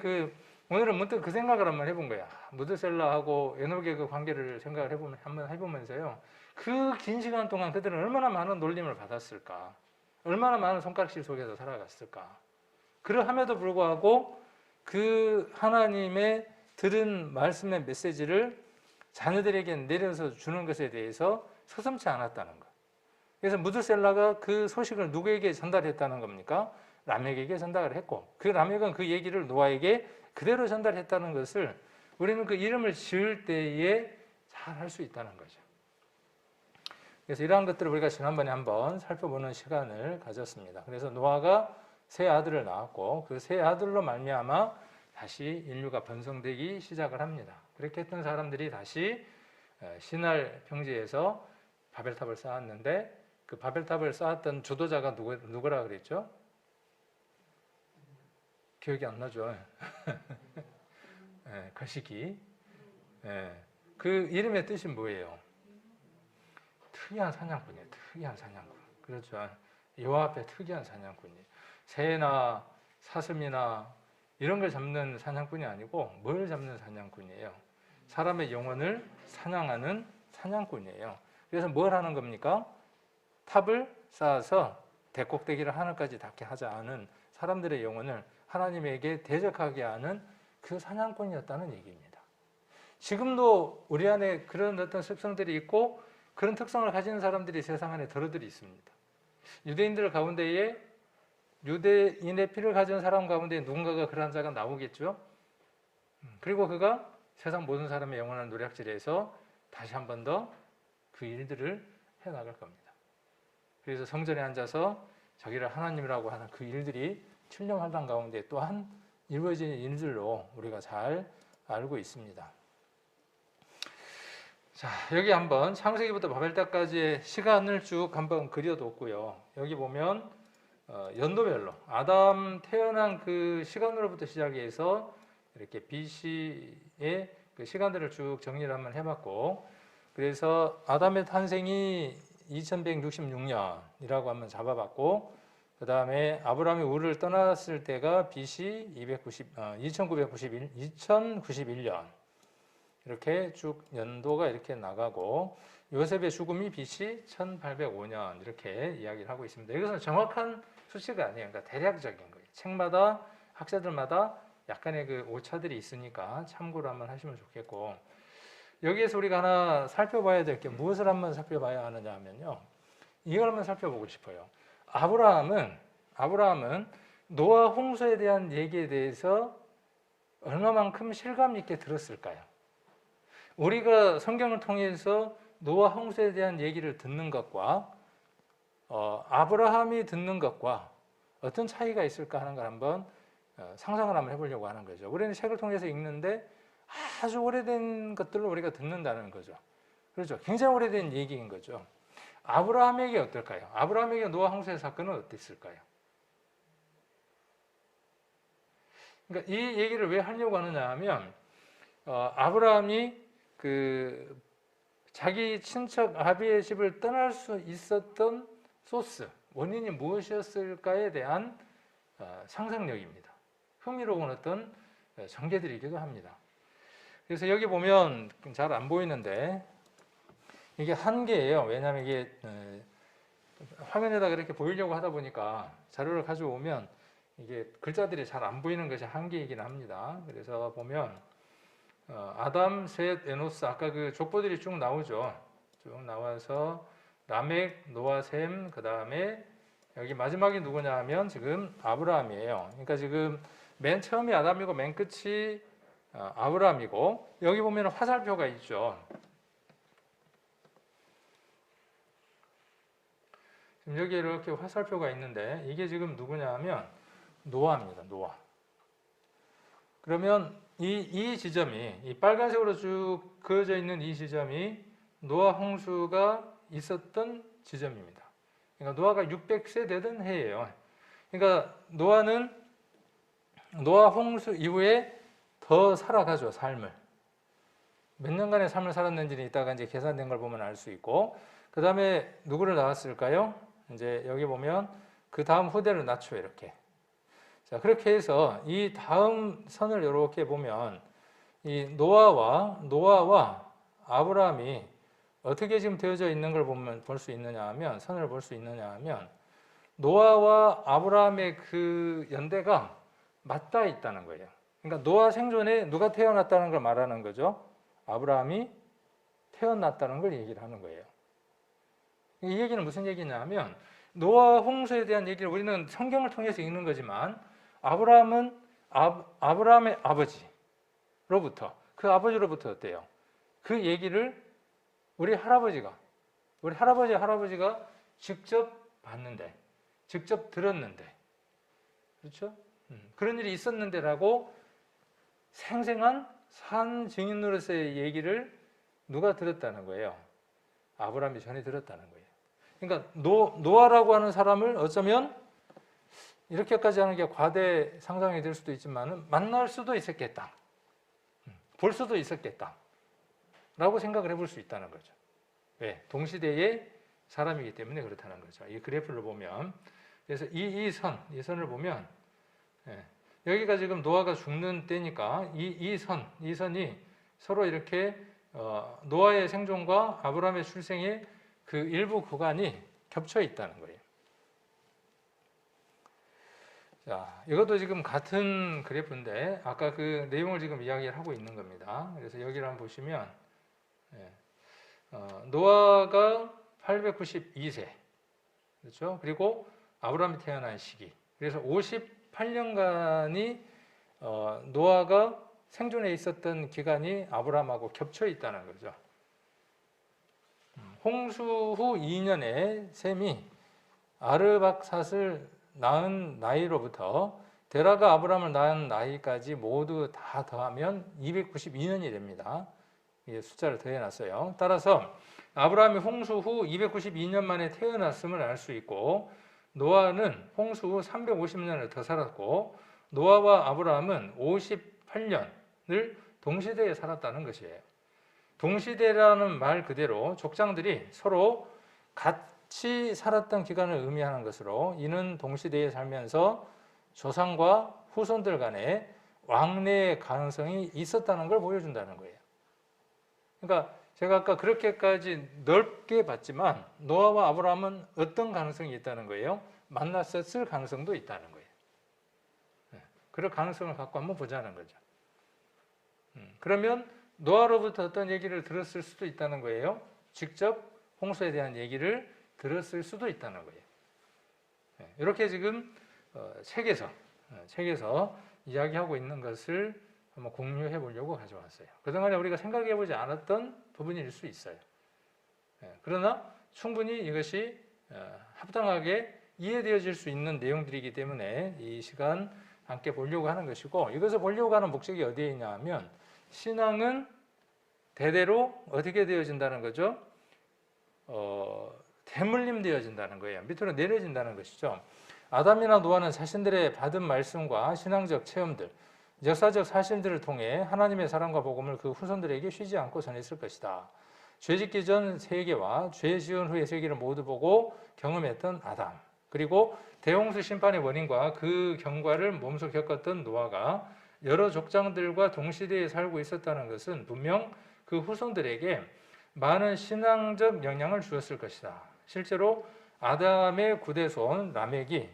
오늘은 문득 그 생각을 한번 해본 거야. 무드셀라하고 에녹의 그 관계를 생각을 한번 해보면서요. 그 긴 시간 동안 그들은 얼마나 많은 놀림을 받았을까? 얼마나 많은 손가락질 속에서 살아갔을까? 그러함에도 불구하고 그 하나님의 들은 말씀의 메시지를 자녀들에게 내려서 주는 것에 대해서 서슴지 않았다는 것. 그래서 무드셀라가 그 소식을 누구에게 전달했다는 겁니까? 라멕에게 전달을 했고, 그 라멕은 그 얘기를 노아에게 그대로 전달했다는 것을 우리는 그 이름을 지을 때에 잘 할 수 있다는 거죠. 그래서 이러한 것들을 우리가 지난번에 한번 살펴보는 시간을 가졌습니다. 그래서 노아가 세 아들을 낳았고 그 세 아들로 말미암아 다시 인류가 번성되기 시작을 합니다. 그렇게 했던 사람들이 다시 시날 평지에서 바벨탑을 쌓았는데 그 바벨탑을 쌓았던 주도자가 누구라 그랬죠? 기억이 안 나죠? 거시기. 그 이름의 뜻이 뭐예요? 특이한 사냥꾼이에요. 특이한 사냥꾼. 그렇죠. 여호와 앞에 특이한 사냥꾼이에요. 새나 사슴이나 이런 걸 잡는 사냥꾼이 아니고 뭘 잡는 사냥꾼이에요? 사람의 영혼을 사냥하는 사냥꾼이에요. 그래서 뭘 하는 겁니까? 탑을 쌓아서 대꼭대기를 하늘까지 닿게 하지 않은 사람들의 영혼을 하나님에게 대적하게 하는 그 사냥꾼이었다는 얘기입니다. 지금도 우리 안에 그런 어떤 습성들이 있고 그런 특성을 가진 사람들이 세상 안에 더러들이 있습니다. 유대인들 가운데에 유대인의 피를 가진 사람 가운데 누군가가 그런 자가 나오겠죠. 그리고 그가 세상 모든 사람의 영원한 노략질에서 다시 한 번 더 그 일들을 해나갈 겁니다. 그래서 성전에 앉아서 자기를 하나님이라고 하는 그 일들이 칠령하던 가운데 또한 이루어지는 일들로 우리가 잘 알고 있습니다. 자, 여기 한번 창세기부터 바벨탑까지의 시간을 쭉 한번 그려뒀고요. 여기 보면 연도별로 아담 태어난 그 시간으로부터 시작해서 이렇게 BC의 그 시간들을 쭉 정리를 한번 해봤고, 그래서 아담의 탄생이 2166년이라고 한번 잡아봤고, 그 다음에 아브라함이 우르를 떠났을 때가 BC 2091년 이렇게 쭉 연도가 이렇게 나가고, 요셉의 죽음이 BC 1805년 이렇게 이야기를 하고 있습니다. 이것은 정확한 수치가 아니에요. 그러니까 대략적인 거예요. 책마다 학자들마다 약간의 그 오차들이 있으니까 참고로 한번 하시면 좋겠고, 여기에서 우리가 하나 살펴봐야 될 게 무엇을 한번 살펴봐야 하느냐 하면요, 이걸 한번 살펴보고 싶어요. 아브라함은 노아 홍수에 대한 얘기에 대해서 얼마만큼 실감 있게 들었을까요? 우리가 성경을 통해서 노아 홍수에 대한 얘기를 듣는 것과 아브라함이 듣는 것과 어떤 차이가 있을까 하는 걸 한번 상상을 한번 해보려고 하는 거죠. 우리는 책을 통해서 읽는데 아주 오래된 것들을 우리가 듣는다는 거죠. 그렇죠. 굉장히 오래된 얘기인 거죠. 아브라함에게 어떨까요? 아브라함에게 노아 홍수의 사건은 어땠을까요? 그러니까 이 얘기를 왜 하려고 하느냐 하면, 아브라함이 그 자기 친척 아비의 집을 떠날 수 있었던 소스, 원인이 무엇이었을까에 대한 상상력입니다. 흥미로운 어떤 전개들이기도 합니다. 그래서 여기 보면 잘 안 보이는데 이게 한계예요. 왜냐하면 이게 화면에다 그렇게 보이려고 하다 보니까 자료를 가져오면 이게 글자들이 잘 안 보이는 것이 한계이긴 합니다. 그래서 보면 아담, 셋, 에노스, 아까 그 족보들이 쭉 나오죠. 쭉 나와서 라멕, 노아, 셈, 그 다음에 여기 마지막이 누구냐 하면 지금 아브라함이에요. 그러니까 지금 맨 처음이 아담이고 맨 끝이 아브라함이고, 여기 보면 화살표가 있죠. 지금 여기 이렇게 화살표가 있는데 이게 지금 누구냐 하면 노아입니다. 노아. 그러면 이 지점이, 이 빨간색으로 쭉 그어져 있는 이 지점이 노아 홍수가 있었던 지점입니다. 그러니까 노아가 600세 되던 해예요. 그러니까 노아는 노아 홍수 이후에 더 살아가죠, 삶을. 몇 년간의 삶을 살았는지는 이따가 이제 계산된 걸 보면 알 수 있고, 그 다음에 누구를 낳았을까요? 이제 여기 보면 그 다음 후대를 낳죠, 이렇게. 자, 그렇게 해서 이 다음 선을 이렇게 보면 이 노아와 아브라함이 어떻게 지금 되어져 있는 걸 보면 볼 수 있느냐 하면, 선을 볼 수 있느냐 하면, 노아와 아브라함의 그 연대가 맞닿아 있다는 거예요. 그러니까 노아 생존에 누가 태어났다는 걸 말하는 거죠. 아브라함이 태어났다는 걸 얘기를 하는 거예요. 이 얘기는 무슨 얘기냐 하면, 노아 홍수에 대한 얘기를 우리는 성경을 통해서 읽는 거지만, 아브라함은 아브라함의 아버지로부터, 그 아버지로부터 어때요? 그 얘기를 우리 할아버지가 직접 봤는데, 직접 들었는데, 그렇죠? 그런 일이 있었는데라고 생생한 산 증인으로서의 얘기를 누가 들었다는 거예요? 아브라함이 전에 들었다는 거예요. 그러니까 노아라고 하는 사람을 어쩌면 이렇게까지 하는 게 과대 상상이 될 수도 있지만 만날 수도 있었겠다, 볼 수도 있었겠다 라고 생각을 해볼 수 있다는 거죠. 왜? 동시대의 사람이기 때문에 그렇다는 거죠. 이 그래프를 보면, 그래서 이 선을 보면, 여기가 지금 노아가 죽는 때니까 이 선이 서로 이렇게 노아의 생존과 아브라함의 출생의 그 일부 구간이 겹쳐 있다는 거예요. 자, 이것도 지금 같은 그래프인데 아까 그 내용을 지금 이야기를 하고 있는 겁니다. 그래서 여기를 한번 보시면, 노아가 892세, 그렇죠? 그리고 아브라함이 태어난 시기, 그래서 58년간이 노아가 생존해 있었던 기간이 아브라함하고 겹쳐 있다는 거죠. 홍수 후 2년에 셈이 아르박삿을 낳은 나이로부터 데라가 아브라함을 낳은 나이까지 모두 다 더하면 292년이 됩니다. 숫자를 더해놨어요. 따라서 아브라함이 홍수 후 292년 만에 태어났음을 알 수 있고, 노아는 홍수 후 350년을 더 살았고, 노아와 아브라함은 58년을 동시대에 살았다는 것이에요. 동시대라는 말 그대로 족장들이 서로 같이 살았던 기간을 의미하는 것으로, 이는 동시대에 살면서 조상과 후손들 간에 왕래의 가능성이 있었다는 걸 보여준다는 거예요. 그러니까 제가 아까 그렇게까지 넓게 봤지만 노아와 아브라함은 어떤 가능성이 있다는 거예요? 만났었을 가능성도 있다는 거예요. 그럴 가능성을 갖고 한번 보자는 거죠. 그러면 노아로부터 어떤 얘기를 들었을 수도 있다는 거예요. 직접 홍수에 대한 얘기를 들었을 수도 있다는 거예요. 이렇게 지금 책에서 이야기하고 있는 것을 한번 공유해 보려고 가져왔어요. 그동안에 우리가 생각해 보지 않았던 부분일 수 있어요. 그러나 충분히 이것이 합당하게 이해되어질 수 있는 내용들이기 때문에 이 시간 함께 보려고 하는 것이고, 이것을 보려고 하는 목적이 어디에 있냐 하면, 신앙은 대대로 어떻게 되어진다는 거죠? 대물림 되어진다는 거예요. 밑으로 내려진다는 것이죠. 아담이나 노아는 자신들의 받은 말씀과 신앙적 체험들, 역사적 사실들을 통해 하나님의 사랑과 복음을 그 후손들에게 쉬지 않고 전했을 것이다. 죄짓기 전 세계와 죄 지은 후의 세계를 모두 보고 경험했던 아담, 그리고 대홍수 심판의 원인과 그 경과를 몸소 겪었던 노아가 여러 족장들과 동시대에 살고 있었다는 것은 분명 그 후손들에게 많은 신앙적 영향을 주었을 것이다. 실제로 아담의 구대손 라멕이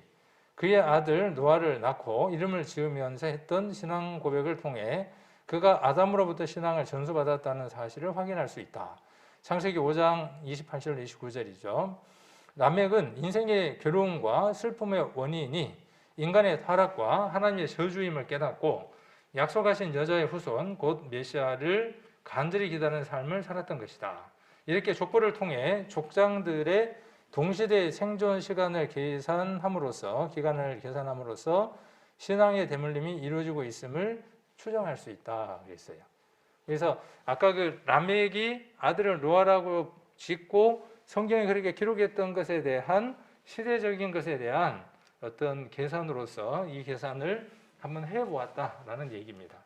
그의 아들 노아를 낳고 이름을 지으면서 했던 신앙 고백을 통해 그가 아담으로부터 신앙을 전수받았다는 사실을 확인할 수 있다. 창세기 5장 28절 29절이죠. 라멕은 인생의 괴로움과 슬픔의 원인이 인간의 타락과 하나님의 저주임을 깨닫고 약속하신 여자의 후손 곧 메시아를 간절히 기다리는 삶을 살았던 것이다. 이렇게 족보를 통해 족장들의 동시대의 생존 시간을 기간을 계산함으로써 신앙의 대물림이 이루어지고 있음을 추정할 수 있다 그랬어요. 그래서 아까 그 라멕이 아들을 노아라고 짓고 성경에 그렇게 기록했던 것에 대한 시대적인 것에 대한 어떤 계산으로서 이 계산을 한번 해보았다라는 얘기입니다.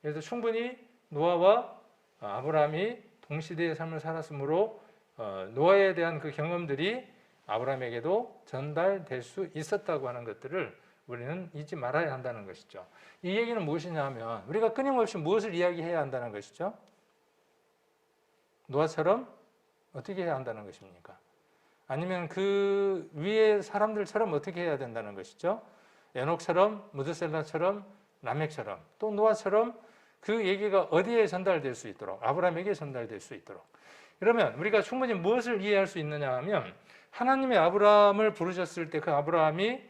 그래서 충분히 노아와 아브라함이 동시대의 삶을 살았으므로 노아에 대한 그 경험들이 아브라함에게도 전달될 수 있었다고 하는 것들을 우리는 잊지 말아야 한다는 것이죠. 이 얘기는 무엇이냐 하면 우리가 끊임없이 무엇을 이야기해야 한다는 것이죠? 노아처럼 어떻게 해야 한다는 것입니까? 아니면 그 위에 사람들처럼 어떻게 해야 된다는 것이죠? 에녹처럼, 무드셀라처럼, 라멕처럼, 또 노아처럼 그 얘기가 어디에 전달될 수 있도록, 아브라함에게 전달될 수 있도록. 그러면 우리가 충분히 무엇을 이해할 수 있느냐 하면, 하나님의 아브라함을 부르셨을 때 그 아브라함이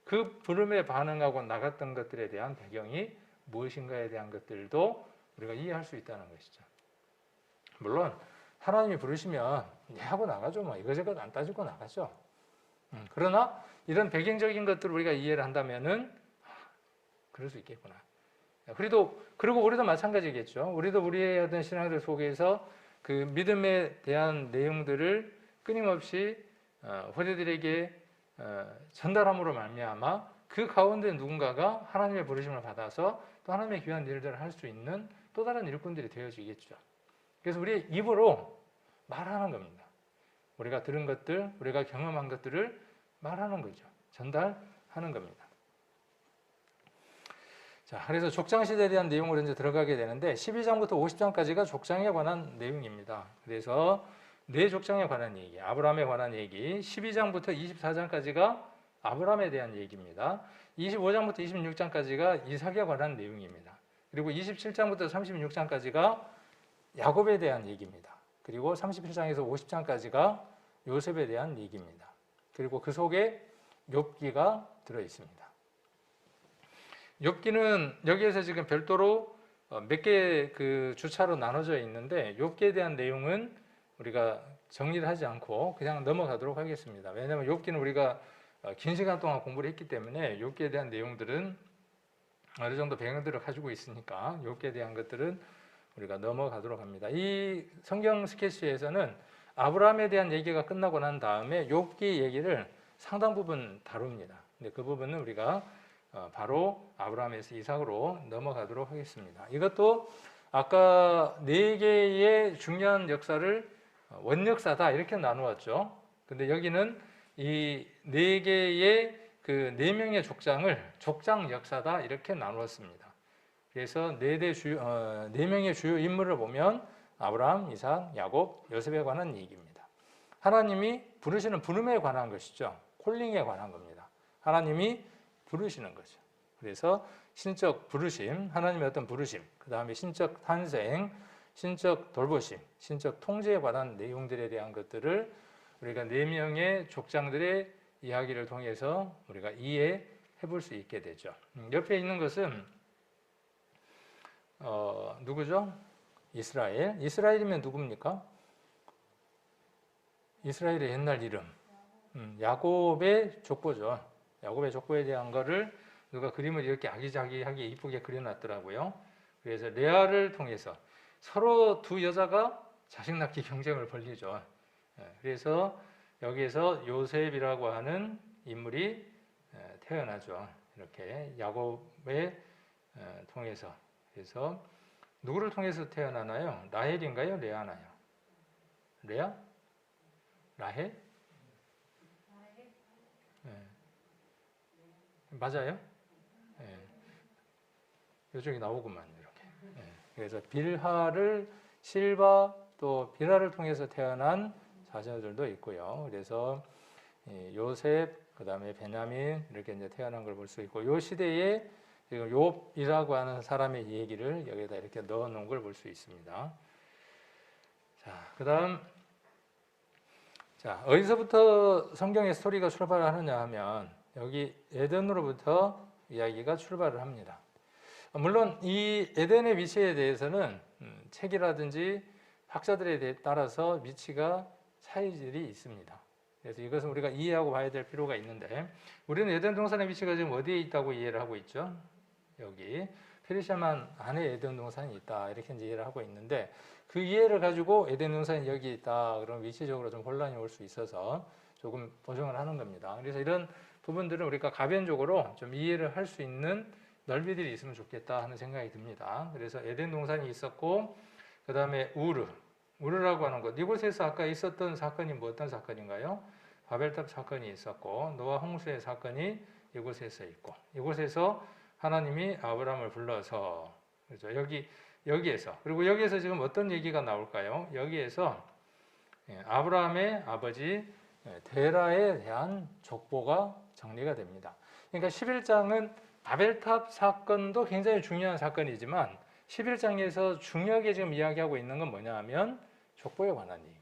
그 부름에 반응하고 나갔던 것들에 대한 배경이 무엇인가에 대한 것들도 우리가 이해할 수 있다는 것이죠. 물론 하나님이 부르시면 하고 나가죠. 뭐 이거저것 안 따지고 나가죠. 그러나 이런 배경적인 것들을 우리가 이해를 한다면은 그럴 수 있겠구나. 그리고 우리도 마찬가지겠죠. 우리도 우리의 어떤 신앙들 속에서 그 믿음에 대한 내용들을 끊임없이 후대들에게 전달함으로 말미암아 그 가운데 누군가가 하나님의 부르심을 받아서 또 하나님의 귀한 일들을 할 수 있는 또 다른 일꾼들이 되어지겠죠. 그래서 우리의 입으로 말하는 겁니다. 우리가 들은 것들, 우리가 경험한 것들을 말하는 거죠. 전달하는 겁니다. 자, 그래서 족장시대에 대한 내용으로 이제 들어가게 되는데 12장부터 50장까지가 족장에 관한 내용입니다. 그래서 네 족장에 관한 얘기, 아브라함에 관한 얘기, 12장부터 24장까지가 아브라함에 대한 얘기입니다. 25장부터 26장까지가 이삭에 관한 내용입니다. 그리고 27장부터 36장까지가 야곱에 대한 얘기입니다. 그리고 37장에서 50장까지가 요셉에 대한 얘기입니다. 그리고 그 속에 욥기가 들어 있습니다. 욥기는 여기에서 지금 별도로 몇 개 그 주차로 나눠져 있는데 욥기에 대한 내용은 우리가 정리를 하지 않고 그냥 넘어가도록 하겠습니다. 왜냐하면 욥기는 우리가 긴 시간 동안 공부를 했기 때문에 욥기에 대한 내용들은 어느 정도 배경들을 가지고 있으니까 욥기에 대한 것들은 우리가 넘어가도록 합니다. 이 성경 스케치에서는 아브라함에 대한 얘기가 끝나고 난 다음에 욥기 얘기를 상당 부분 다룹니다. 근데 그 부분은 우리가 바로 아브라함에서 이삭으로 넘어가도록 하겠습니다. 이것도 아까 네 개의 중요한 역사를 원역사다 이렇게 나누었죠. 근데 여기는 이 네 개의 그 네 명의 족장을 족장 역사다 이렇게 나누었습니다. 그래서 네 명의 주요 인물을 보면 아브라함, 이삭, 야곱, 요셉에 관한 얘기입니다. 하나님이 부르시는 부름에 관한 것이죠. 콜링에 관한 겁니다. 하나님이 부르시는 거죠. 그래서 신적 부르심, 하나님의 어떤 부르심, 그 다음에 신적 탄생, 신적 돌보심, 신적 통제에 관한 내용들에 대한 것들을 우리가 네 명의 족장들의 이야기를 통해서 우리가 이해해 볼 수 있게 되죠. 옆에 있는 것은 누구죠? 이스라엘. 이스라엘이면 누굽니까? 이스라엘의 옛날 이름. 야곱의 족보죠. 야곱의 족보에 대한 거를 누가 그림을 이렇게 아기자기하게 이쁘게 그려놨더라고요. 그래서 레아를 통해서 서로 두 여자가 자식 낳기 경쟁을 벌이죠. 그래서 여기에서 요셉이라고 하는 인물이 태어나죠. 이렇게 야곱에 통해서. 그래서 누구를 통해서 태어나나요? 라헬인가요? 레아나요? 레아? 라헬? 네. 맞아요? 네. 이쪽이 나오구만 이렇게. 네. 그래서 빌하를 실바 또 빌하를 통해서 태어난 자녀들도 있고요. 그래서 요셉 그다음에 베냐민 이렇게 이제 태어난 걸 볼 수 있고 이 시대에 지금 욥이라고 하는 사람의 얘기를 여기다 이렇게 넣어 놓은 걸 볼 수 있습니다. 자, 그다음 자, 어디서부터 성경의 스토리가 출발을 하느냐 하면 여기 에덴으로부터 이야기가 출발을 합니다. 물론 이 에덴의 위치에 대해서는 책이라든지 학자들에 따라서 위치가 차이들이 있습니다. 그래서 이것은 우리가 이해하고 봐야 될 필요가 있는데 우리는 에덴 동산의 위치가 지금 어디에 있다고 이해를 하고 있죠? 여기 페르시아만 안에 에덴 동산이 있다 이렇게 이제 이해를 하고 있는데 그 이해를 가지고 에덴 동산이 여기 있다 그럼 위치적으로 좀 혼란이 올 수 있어서 조금 보정을 하는 겁니다. 그래서 이런 부분들은 우리가 가변적으로 좀 이해를 할 수 있는 넓이들이 있으면 좋겠다 하는 생각이 듭니다. 그래서 에덴 동산이 있었고 그 다음에 우르라고 하는 것 이곳에서 아까 있었던 사건이 뭐 어떤 사건인가요? 바벨탑 사건이 있었고 노아 홍수의 사건이 이곳에서 있고 이곳에서 하나님이 아브라함을 불러서 그렇죠? 여기에서 그리고 여기에서 지금 어떤 얘기가 나올까요? 여기에서 아브라함의 아버지 데라에 대한 족보가 정리가 됩니다. 그러니까 11장은 바벨탑 사건도 굉장히 중요한 사건이지만 11장에서 중요하게 지금 이야기하고 있는 건 뭐냐 하면 족보에 관한 얘기예요.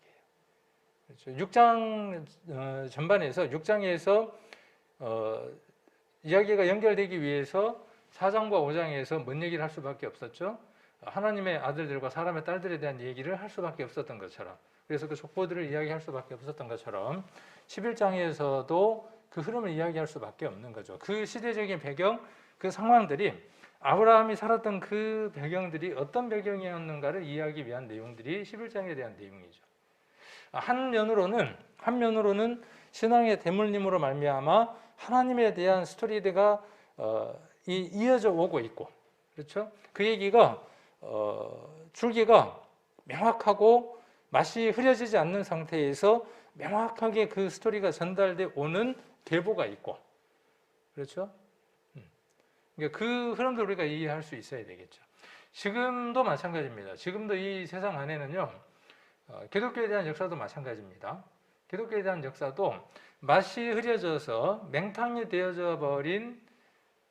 그렇죠? 6장 전반에서 6장에서 이야기가 연결되기 위해서 4장과 5장에서 뭔 얘기를 할 수밖에 없었죠? 하나님의 아들들과 사람의 딸들에 대한 얘기를 할 수밖에 없었던 것처럼 그래서 그 족보들을 이야기할 수밖에 없었던 것처럼 11장에서도 그 흐름을 이야기할 수밖에 없는 거죠. 그 시대적인 배경, 그 상황들이 아브라함이 살았던 그 배경들이 어떤 배경이었는가를 이해하기 위한 내용들이 11장에 대한 내용이죠. 한 면으로는 신앙의 대물림으로 말미암아 하나님에 대한 스토리가 이어져 오고 있고, 그렇죠? 그 얘기가 줄기가 명확하고 맛이 흐려지지 않는 상태에서 명확하게 그 스토리가 전달돼 오는 계보가 있고, 그렇죠? 그러니까 그 흐름도 우리가 이해할 수 있어야 되겠죠. 지금도 마찬가지입니다. 지금도 이 세상 안에는요, 기독교에 대한 역사도 마찬가지입니다. 기독교에 대한 역사도 맛이 흐려져서 맹탕이 되어져 버린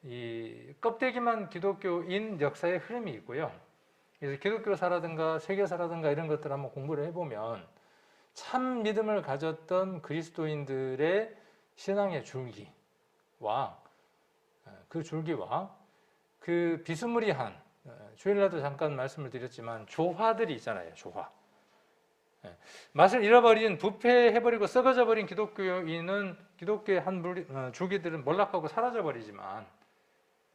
이 껍데기만 기독교인 역사의 흐름이 있고요. 그래서 기독교사라든가 세계사라든가 이런 것들 한번 공부를 해보면 참 믿음을 가졌던 그리스도인들의 신앙의 줄기와 그 비스무리한 주일날도 잠깐 말씀을 드렸지만 조화들이 있잖아요. 조화. 맛을 잃어버린 부패해버리고 썩어져 버린 기독교인은 기독교의 주기들은 몰락하고 사라져 버리지만,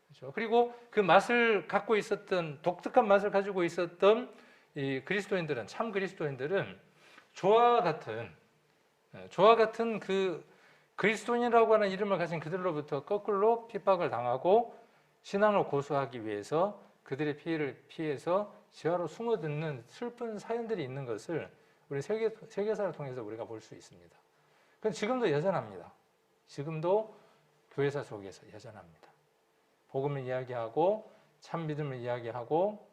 그렇죠? 그리고 그 맛을 갖고 있었던 독특한 맛을 가지고 있었던 이 그리스도인들은 참 그리스도인들은 조와 같은 그 그리스도인이라고 하는 이름을 가진 그들로부터 거꾸로 핍박을 당하고 신앙을 고수하기 위해서 그들의 피해를 피해서 지하로 숨어듣는 슬픈 사연들이 있는 것을 우리 세계사를 통해서 우리가 볼 수 있습니다. 그건 지금도 여전합니다. 지금도 교회사 속에서 여전합니다. 복음을 이야기하고 참 믿음을 이야기하고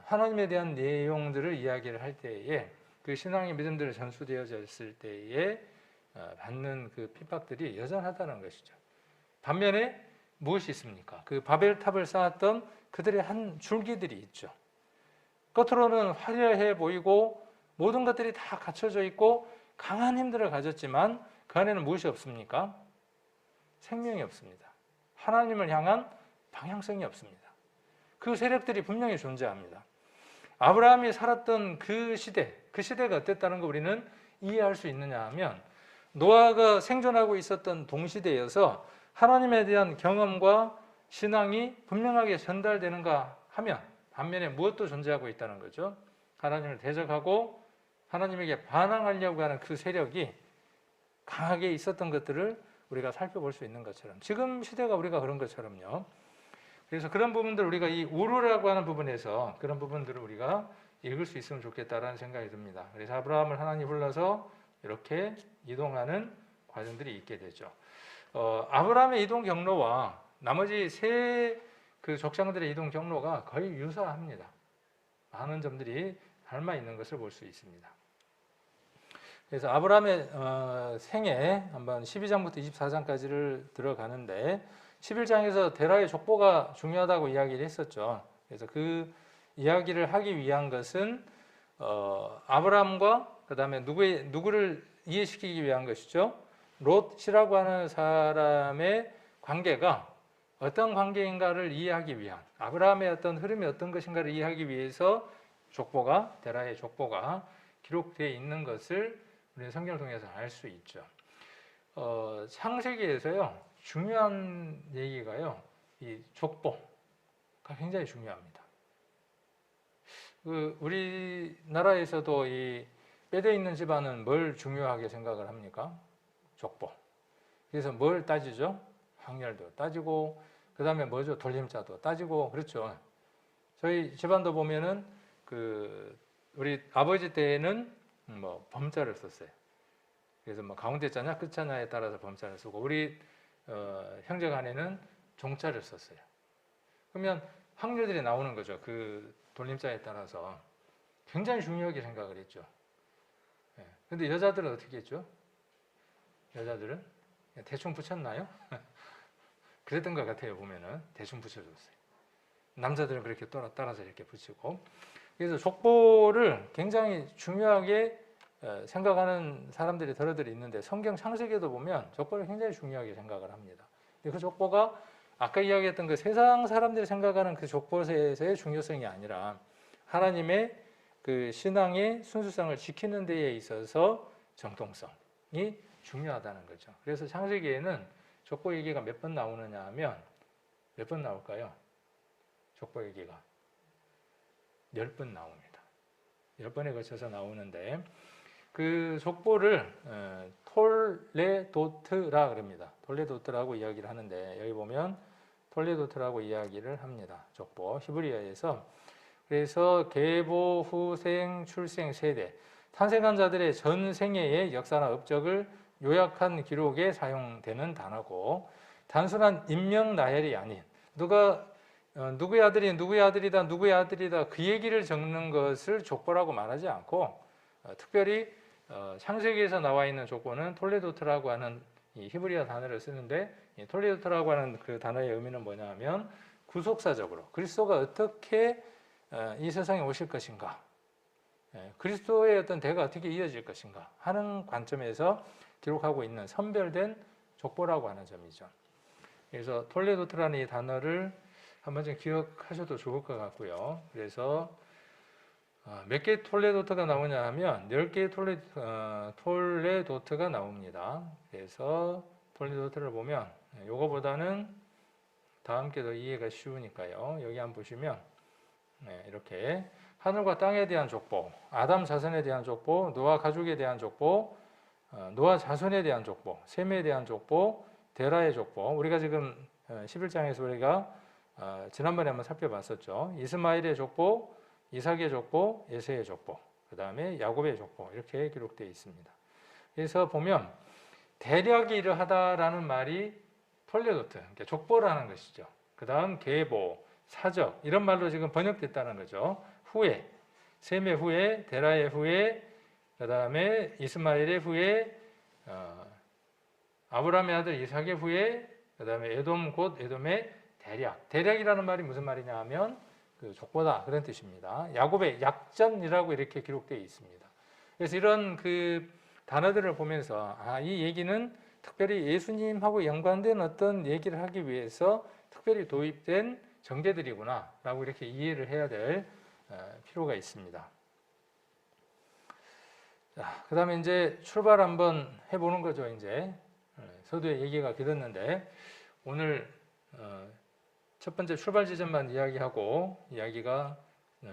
하나님에 대한 내용들을 이야기를 할 때에 그 신앙의 믿음들이 전수되어져 있을 때에 받는 그 핍박들이 여전하다는 것이죠. 반면에 무엇이 있습니까? 그 바벨탑을 쌓았던 그들의 한 줄기들이 있죠. 겉으로는 화려해 보이고 모든 것들이 다 갖춰져 있고 강한 힘들을 가졌지만 그 안에는 무엇이 없습니까? 생명이 없습니다. 하나님을 향한 방향성이 없습니다. 그 세력들이 분명히 존재합니다. 아브라함이 살았던 그 시대가 어땠다는 거 우리는 이해할 수 있느냐 하면 노아가 생존하고 있었던 동시대여서 하나님에 대한 경험과 신앙이 분명하게 전달되는가 하면 반면에 무엇도 존재하고 있다는 거죠. 하나님을 대적하고 하나님에게 반항하려고 하는 그 세력이 강하게 있었던 것들을 우리가 살펴볼 수 있는 것처럼 지금 시대가 우리가 그런 것처럼요. 그래서 그런 부분들 우리가 이 우르라고 하는 부분에서 그런 부분들을 우리가 읽을 수 있으면 좋겠다라는 생각이 듭니다. 그래서 아브라함을 하나님이 불러서 이렇게 이동하는 과정들이 있게 되죠. 아브라함의 이동 경로와 나머지 세 그 족장들의 이동 경로가 거의 유사합니다. 많은 점들이 닮아 있는 것을 볼 수 있습니다. 그래서 아브라함의 생애 한번 12장부터 24장까지를 들어가는데 11장에서 데라의 족보가 중요하다고 이야기를 했었죠. 그래서 그 이야기를 하기 위한 것은 아브라함과 그 다음에 누구를 이해시키기 위한 것이죠. 롯이라고 하는 사람의 관계가 어떤 관계인가를 이해하기 위한 아브라함의 어떤 흐름이 어떤 것인가를 이해하기 위해서 데라의 족보가 기록되어 있는 것을 우리는 성경을 통해서 알 수 있죠. 창세기에서요 중요한 얘기가요 이 족보가 굉장히 중요합니다. 우리나라에서도 이 빼져 있는 집안은 뭘 중요하게 생각을 합니까? 족보. 그래서 뭘 따지죠? 확률도 따지고 그 다음에 뭐죠? 돌림자도 따지고 그렇죠. 저희 집안도 보면은 우리 아버지 때에는 뭐 범자를 썼어요. 그래서 뭐 가운데 자냐 끝 자냐에 따라서 범자를 쓰고 우리 형제간에는 종자를 썼어요. 그러면 확률들이 나오는 거죠. 그 돌림자에 따라서 굉장히 중요하게 생각을 했죠. 근데 여자들은 어떻게 했죠? 여자들은 대충 붙였나요? 그랬던 것 같아요. 보면은 대충 붙여줬어요. 남자들은 그렇게 따라서 이렇게 붙이고 그래서 족보를 굉장히 중요하게 생각하는 사람들이 더러들이 있는데 성경 창세기에도 보면 족보를 굉장히 중요하게 생각을 합니다. 그 족보가 아까 이야기했던 그 세상 사람들이 생각하는 그 족보에서의 중요성이 아니라 하나님의 그 신앙의 순수성을 지키는 데에 있어서 정통성이 중요하다는 거죠. 그래서 창세기에는 족보 얘기가 몇 번 나오느냐 하면 몇 번 나올까요? 족보 얘기가 10번 나옵니다. 10번에 걸쳐서 나오는데 그 족보를 톨레도트라 그럽니다. 톨레도트라고 이야기를 하는데 여기 보면 톨레도트라고 이야기를 합니다. 족보 히브리어에서 그래서 계보, 후생, 출생, 세대 탄생한 자들의 전 생애의 역사나 업적을 요약한 기록에 사용되는 단어고 단순한 인명 나열이 아닌 누구의 아들이 누구의 아들이다 누구의 아들이다 그 얘기를 적는 것을 족보라고 말하지 않고 특별히 창세기에서 나와 있는 족보는 톨레도트라고 하는 이 히브리어 단어를 쓰는데 이 톨레도트라고 하는 그 단어의 의미는 뭐냐 하면 구속사적으로 그리스도가 어떻게 이 세상에 오실 것인가 그리스도의 어떤 대가 어떻게 이어질 것인가 하는 관점에서 기록하고 있는 선별된 족보라고 하는 점이죠. 그래서 톨레도트라는 이 단어를 한번 좀 기억하셔도 좋을 것 같고요. 그래서 몇 개의 톨레도트가 나오냐 하면 10개의 톨레도트가 나옵니다. 그래서 톨레도트를 보면 요거보다는 다음 게 더 이해가 쉬우니까요. 여기 한번 보시면 이렇게 하늘과 땅에 대한 족보, 아담 자손에 대한 족보, 노아 가족에 대한 족보, 노아 자손에 대한 족보, 셈에 대한 족보, 데라의 족보. 우리가 지금 11장에서 우리가 지난번에 한번 살펴봤었죠. 이스마엘의 족보, 이삭의 족보, 에서의 족보, 그 다음에 야곱의 족보 이렇게 기록되어 있습니다. 그래서 보면 대략이 이러하다라는 말이 톨레도트, 그러니까 족보라는 것이죠. 그 다음 계보, 사적 이런 말로 지금 번역됐다는 거죠. 후에, 셈의 후에, 데라의 후에, 그 다음에 이스마엘의 후에, 아브라함의 아들 이삭의 후에, 그 다음에 에돔 곧 에돔의 대략. 대략이라는 말이 무슨 말이냐 하면 그 족보다 그런 뜻입니다. 야곱의 약전이라고 이렇게 기록되어 있습니다. 그래서 이런 그 단어들을 보면서 이 얘기는 특별히 예수님하고 연관된 어떤 얘기를 하기 위해서 특별히 도입된 정제들이구나 라고 이렇게 이해를 해야 될 필요가 있습니다. 자, 그 다음에 이제 출발 한번 해보는 거죠. 이제 서두에 얘기가 길었는데 오늘 첫 번째 출발 지점만 이야기하고 이야기가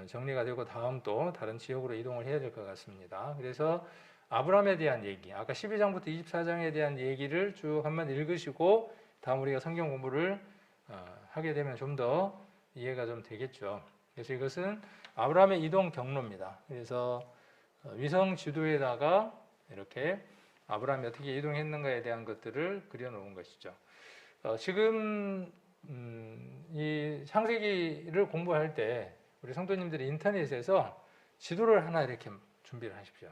정리가 되고 다음 또 다른 지역으로 이동을 해야 될 것 같습니다. 그래서 아브라함에 대한 얘기, 아까 12장부터 24장에 대한 얘기를 쭉 한번 읽으시고 다음 우리가 성경 공부를 하게 되면 좀 더 이해가 좀 되겠죠. 그래서 이것은 아브라함의 이동 경로입니다. 그래서 위성 지도에다가 이렇게 아브라함이 어떻게 이동했는가에 대한 것들을 그려놓은 것이죠. 지금 이 창세기를 공부할 때 우리 성도님들이 인터넷에서 지도를 하나 이렇게 준비를 하십시오.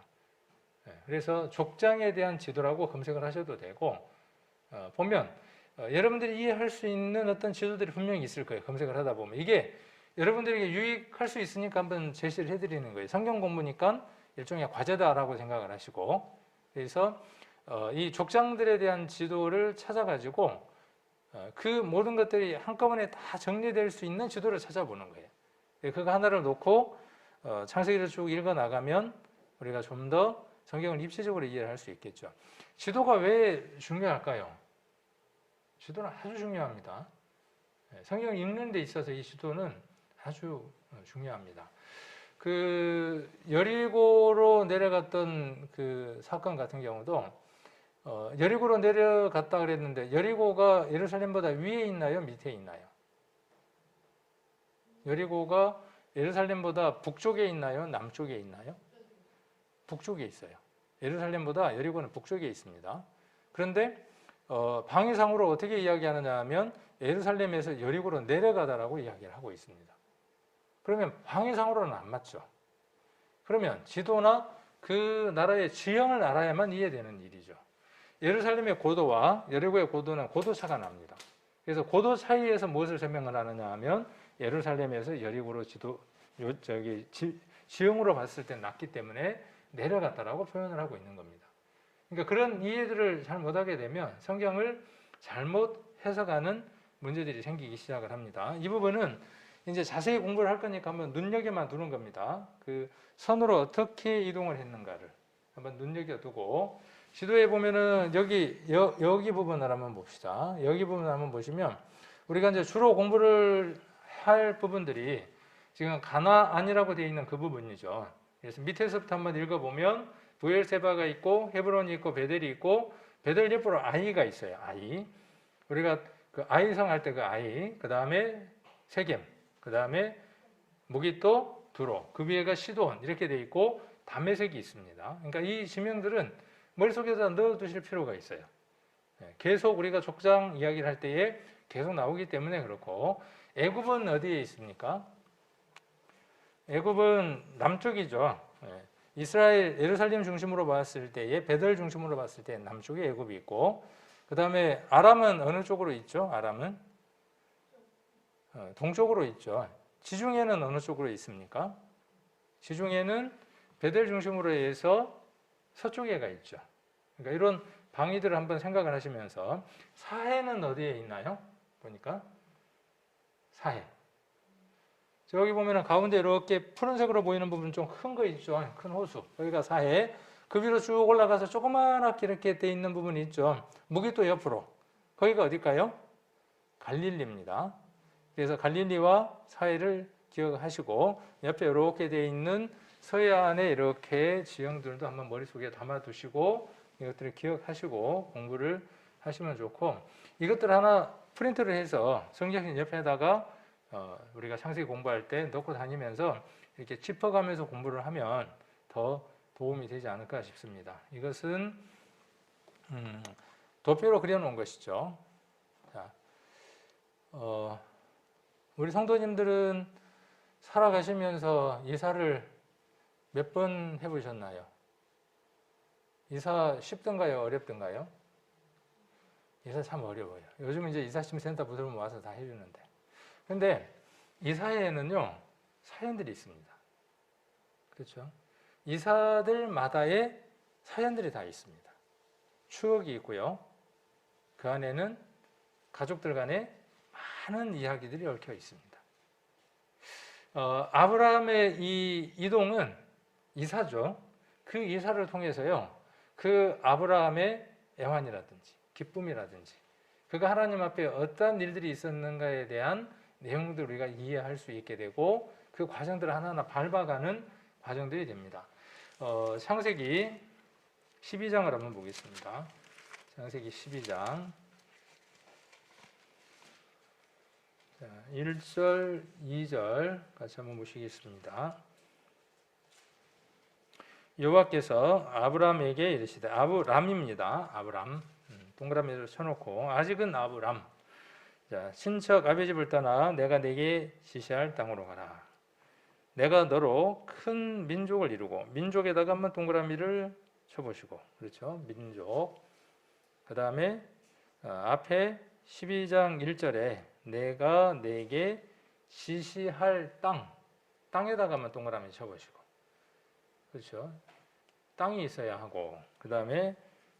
그래서 족장에 대한 지도라고 검색을 하셔도 되고 보면 여러분들이 이해할 수 있는 어떤 지도들이 분명히 있을 거예요. 검색을 하다 보면 이게 여러분들에게 유익할 수 있으니까 한번 제시를 해드리는 거예요. 성경 공부니까 일종의 과제다라고 생각을 하시고 그래서 이 족장들에 대한 지도를 찾아가지고 그 모든 것들이 한꺼번에 다 정리될 수 있는 지도를 찾아보는 거예요. 그거 하나를 놓고 창세기를 쭉 읽어 나가면 우리가 좀 더 성경을 입체적으로 이해를 할 수 있겠죠. 지도가 왜 중요할까요? 지도는 아주 중요합니다. 성경을 읽는 데 있어서 이 지도는 아주 중요합니다. 그 여리고로 내려갔던 그 사건 같은 경우도 여리고로 내려갔다 그랬는데 여리고가 예루살렘보다 위에 있나요? 밑에 있나요? 여리고가 예루살렘보다 북쪽에 있나요? 남쪽에 있나요? 북쪽에 있어요. 예루살렘보다 여리고는 북쪽에 있습니다. 그런데 방위상으로 어떻게 이야기하느냐 하면 예루살렘에서 여리고로 내려가다라고 이야기를 하고 있습니다. 그러면 방위상으로는 안 맞죠. 그러면 지도나 그 나라의 지형을 알아야만 이해되는 일이죠. 예루살렘의 고도와 여리고의 고도는 고도차가 납니다. 그래서 고도 차이에서 무엇을 설명을 하느냐 하면 예루살렘에서 여리고로 지형으로 봤을 때 낮기 때문에 내려갔다라고 표현을 하고 있는 겁니다. 그러니까 그런 이해들을 잘 못하게 되면 성경을 잘못 해석하는 문제들이 생기기 시작을 합니다. 이 부분은 이제 자세히 공부를 할 거니까 한번 눈여겨만 두는 겁니다. 그 선으로 어떻게 이동을 했는가를 한번 눈여겨두고 지도에 보면은 여기 부분을 한번 봅시다. 여기 부분을 한번 보시면 우리가 이제 주로 공부를 할 부분들이 지금 가나안이라고 되어 있는 그 부분이죠. 그래서 밑에서부터 한번 읽어보면 부엘세바가 있고 헤브론이 있고 베델이 있고 베델 옆으로 아이가 있어요. 아이. 우리가 그 아이성 할 때 그 아이, 그 다음에 세겜, 그 다음에 무기또, 두로, 그 위에가 시돈 이렇게 돼 있고 다메섹이 있습니다. 그러니까 이 지명들은 머릿속에다 넣어두실 필요가 있어요. 계속 우리가 족장 이야기를 할 때에 계속 나오기 때문에 그렇고 애굽은 어디에 있습니까? 애굽은 남쪽이죠. 이스라엘 예루살렘 중심으로 봤을 때에 베델 중심으로 봤을 때 남쪽에 애굽이 있고 그 다음에 아람은 어느 쪽으로 있죠? 아람은 동쪽으로 있죠. 지중해는 어느 쪽으로 있습니까? 지중해는 베델 중심으로 해서 서쪽에가 있죠. 그러니까 이런 방위들을 한번 생각을 하시면서 사해는 어디에 있나요? 보니까 사해. 저기 보면은 가운데 이렇게 푸른색으로 보이는 부분 좀 큰 거 있죠. 큰 호수. 여기가 사해. 그 위로 쭉 올라가서 조그맣게 이렇게 돼 있는 부분이 있죠. 무기또 옆으로. 거기가 어딜까요? 갈릴리입니다. 그래서 갈릴리와 사해를 기억하시고 옆에 이렇게 돼 있는 서해안의 이렇게 지형들도 한번 머릿속에 담아두시고 이것들을 기억하시고 공부를 하시면 좋고, 이것들 하나 프린트를 해서 성경신 옆에다가 우리가 상세히 공부할 때 넣고 다니면서 이렇게 짚어가면서 공부를 하면 더 도움이 되지 않을까 싶습니다. 이것은 도표로 그려놓은 것이죠. 자, 우리 성도님들은 살아가시면서 이사를 몇 번 해보셨나요? 이사 쉽던가요? 어렵던가요? 이사 참 어려워요. 요즘은 이제 이사심센터 부르면 와서 다 해주는데. 근데 이사에는요, 사연들이 있습니다. 그렇죠? 이사들마다의 사연들이 다 있습니다. 추억이 있고요. 그 안에는 가족들 간에 많은 이야기들이 얽혀 있습니다. 아브라함의 이 이동은 이사죠. 그 이사를 통해서요, 그 아브라함의 애환이라든지 기쁨이라든지 그가 하나님 앞에 어떤 일들이 있었는가에 대한 내용들을 우리가 이해할 수 있게 되고 그 과정들을 하나하나 밟아가는 과정들이 됩니다. 창세기 12장을 한번 보겠습니다. 창세기 12장 1절, 2절 같이 한번 보시겠습니다. 여호와께서 아브람에게 이르시되, 아브람입니다. 아브람 동그라미를 쳐놓고 아직은 아브람. 자, 친척 아비 집을 떠나 내가 내게 지시할 땅으로 가라. 내가 너로 큰 민족을 이루고, 민족에다가 한번 동그라미를 쳐보시고, 그렇죠? 민족. 그 다음에 앞에 12장 1절에 내가 내게 지시할 땅에다가 한번 동그라미 쳐보시고, 그렇죠? 땅이 있어야 하고, 그 다음에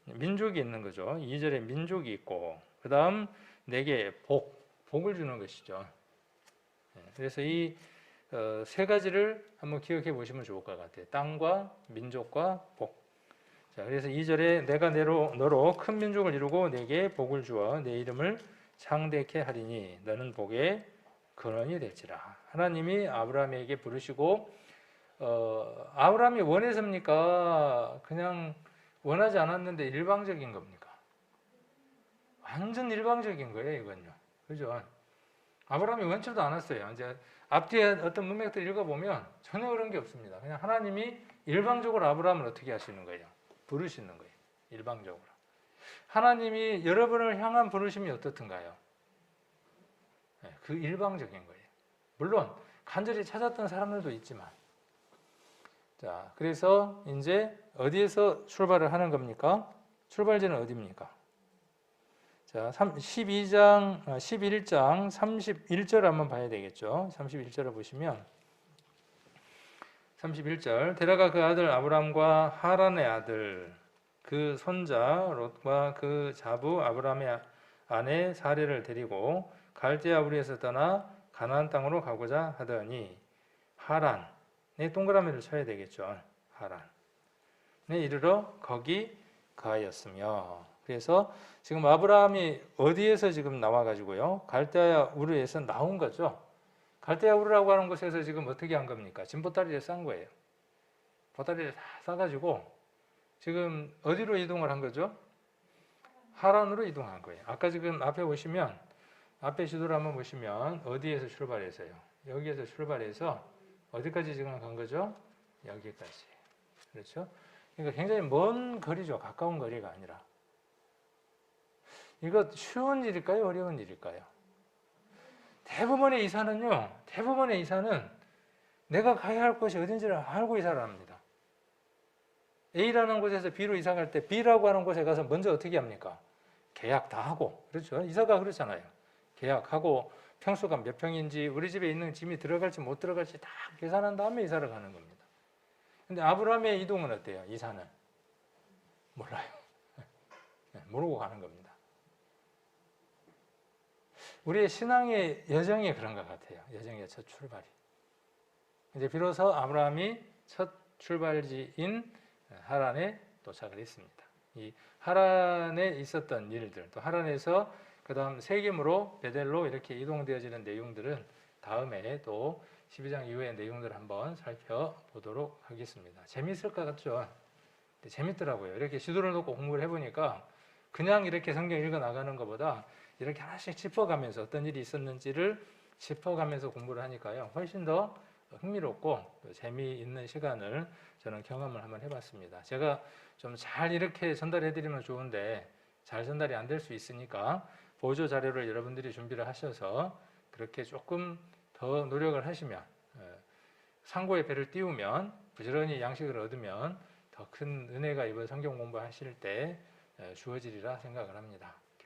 민족이 있는 거죠. 2절에 민족이 있고, 그 다음 내게 복을 주는 것이죠. 그래서 이 세 가지를 한번 기억해 보시면 좋을 것 같아요. 땅과 민족과 복. 자, 그래서 2절에 내가 너로 큰 민족을 이루고 내게 복을 주어 내 이름을 창대케 하리니 너는 복의 근원이 될지라. 하나님이 아브라함에게 부르시고, 아브라함이 원해서입니까? 그냥 원하지 않았는데 일방적인 겁니까? 완전 일방적인 거예요, 이건요. 그죠? 아브라함이 원치도 않았어요. 이제 앞뒤에 어떤 문맥들 읽어보면 전혀 그런 게 없습니다. 그냥 하나님이 일방적으로 아브라함을 어떻게 하시는 거예요? 부르시는 거예요. 일방적으로. 하나님이 여러분을 향한 부르심이 어떻든가요? 그 일방적인 거예요. 물론 간절히 찾았던 사람들도 있지만, 자, 그래서 이제 어디에서 출발을 하는 겁니까? 출발지는 어디입니까? 자, 11장 31절 한번 봐야 되겠죠. 31절을 보시면 31절 데라가 그 아들 아브람과 하란의 아들 그 손자 롯과 그 자부 아브람의 아내 사레를 데리고 갈대아 우리에서 떠나 가나안 땅으로 가고자 하더니 하란에 동그라미를 쳐야 되겠죠. 하란에 이르러 거기 거하였으며. 그래서 지금 아브라함이 어디에서 지금 나와가지고요? 갈대아 우르에서 나온 거죠. 갈대아 우르라고 하는 곳에서 지금 어떻게 한 겁니까? 지금 보따리를 싼 거예요. 보따리를 다 싸가지고 지금 어디로 이동을 한 거죠? 하란으로 이동한 거예요. 아까 지금 앞에 보시면, 앞에 지도를 한번 보시면 어디에서 출발해서요? 여기에서 출발해서 어디까지 지금 간 거죠? 여기까지. 그렇죠? 그러니까 굉장히 먼 거리죠. 가까운 거리가 아니라. 이거 쉬운 일일까요? 어려운 일일까요? 대부분의 이사는 내가 가야 할 곳이 어딘지를 알고 이사를 합니다. A라는 곳에서 B로 이사 갈 때 B라고 하는 곳에 가서 먼저 어떻게 합니까? 계약 다 하고, 그렇죠? 이사가 그렇잖아요. 계약하고 평수가 몇 평인지, 우리 집에 있는 짐이 들어갈지 못 들어갈지 다 계산한 다음에 이사를 가는 겁니다. 근데 아브라함의 이동은 어때요? 이사는 몰라요. 모르고 가는 겁니다. 우리의 신앙의 여정이 그런 것 같아요. 여정의 첫 출발이. 이제 비로소 아브라함이 첫 출발지인 하란에 도착을 했습니다. 이 하란에 있었던 일들, 또 하란에서 그다음 세겜으로 베델로 이렇게 이동되어지는 내용들은 다음에 또 12장 이후의 내용들을 한번 살펴보도록 하겠습니다. 재미있을 것 같죠? 재밌더라고요. 이렇게 시도를 놓고 공부를 해보니까 그냥 이렇게 성경 읽어 나가는 것보다 이렇게 하나씩 짚어가면서 어떤 일이 있었는지를 짚어가면서 공부를 하니까요. 훨씬 더 흥미롭고 재미있는 시간을 저는 경험을 한번 해봤습니다. 제가 좀 잘 이렇게 전달해드리면 좋은데 잘 전달이 안 될 수 있으니까 보조 자료를 여러분들이 준비를 하셔서 그렇게 조금 더 노력을 하시면 상고의 배를 띄우면 부지런히 양식을 얻으면 더 큰 은혜가 이번 성경 공부하실 때 주어지리라 생각을 합니다.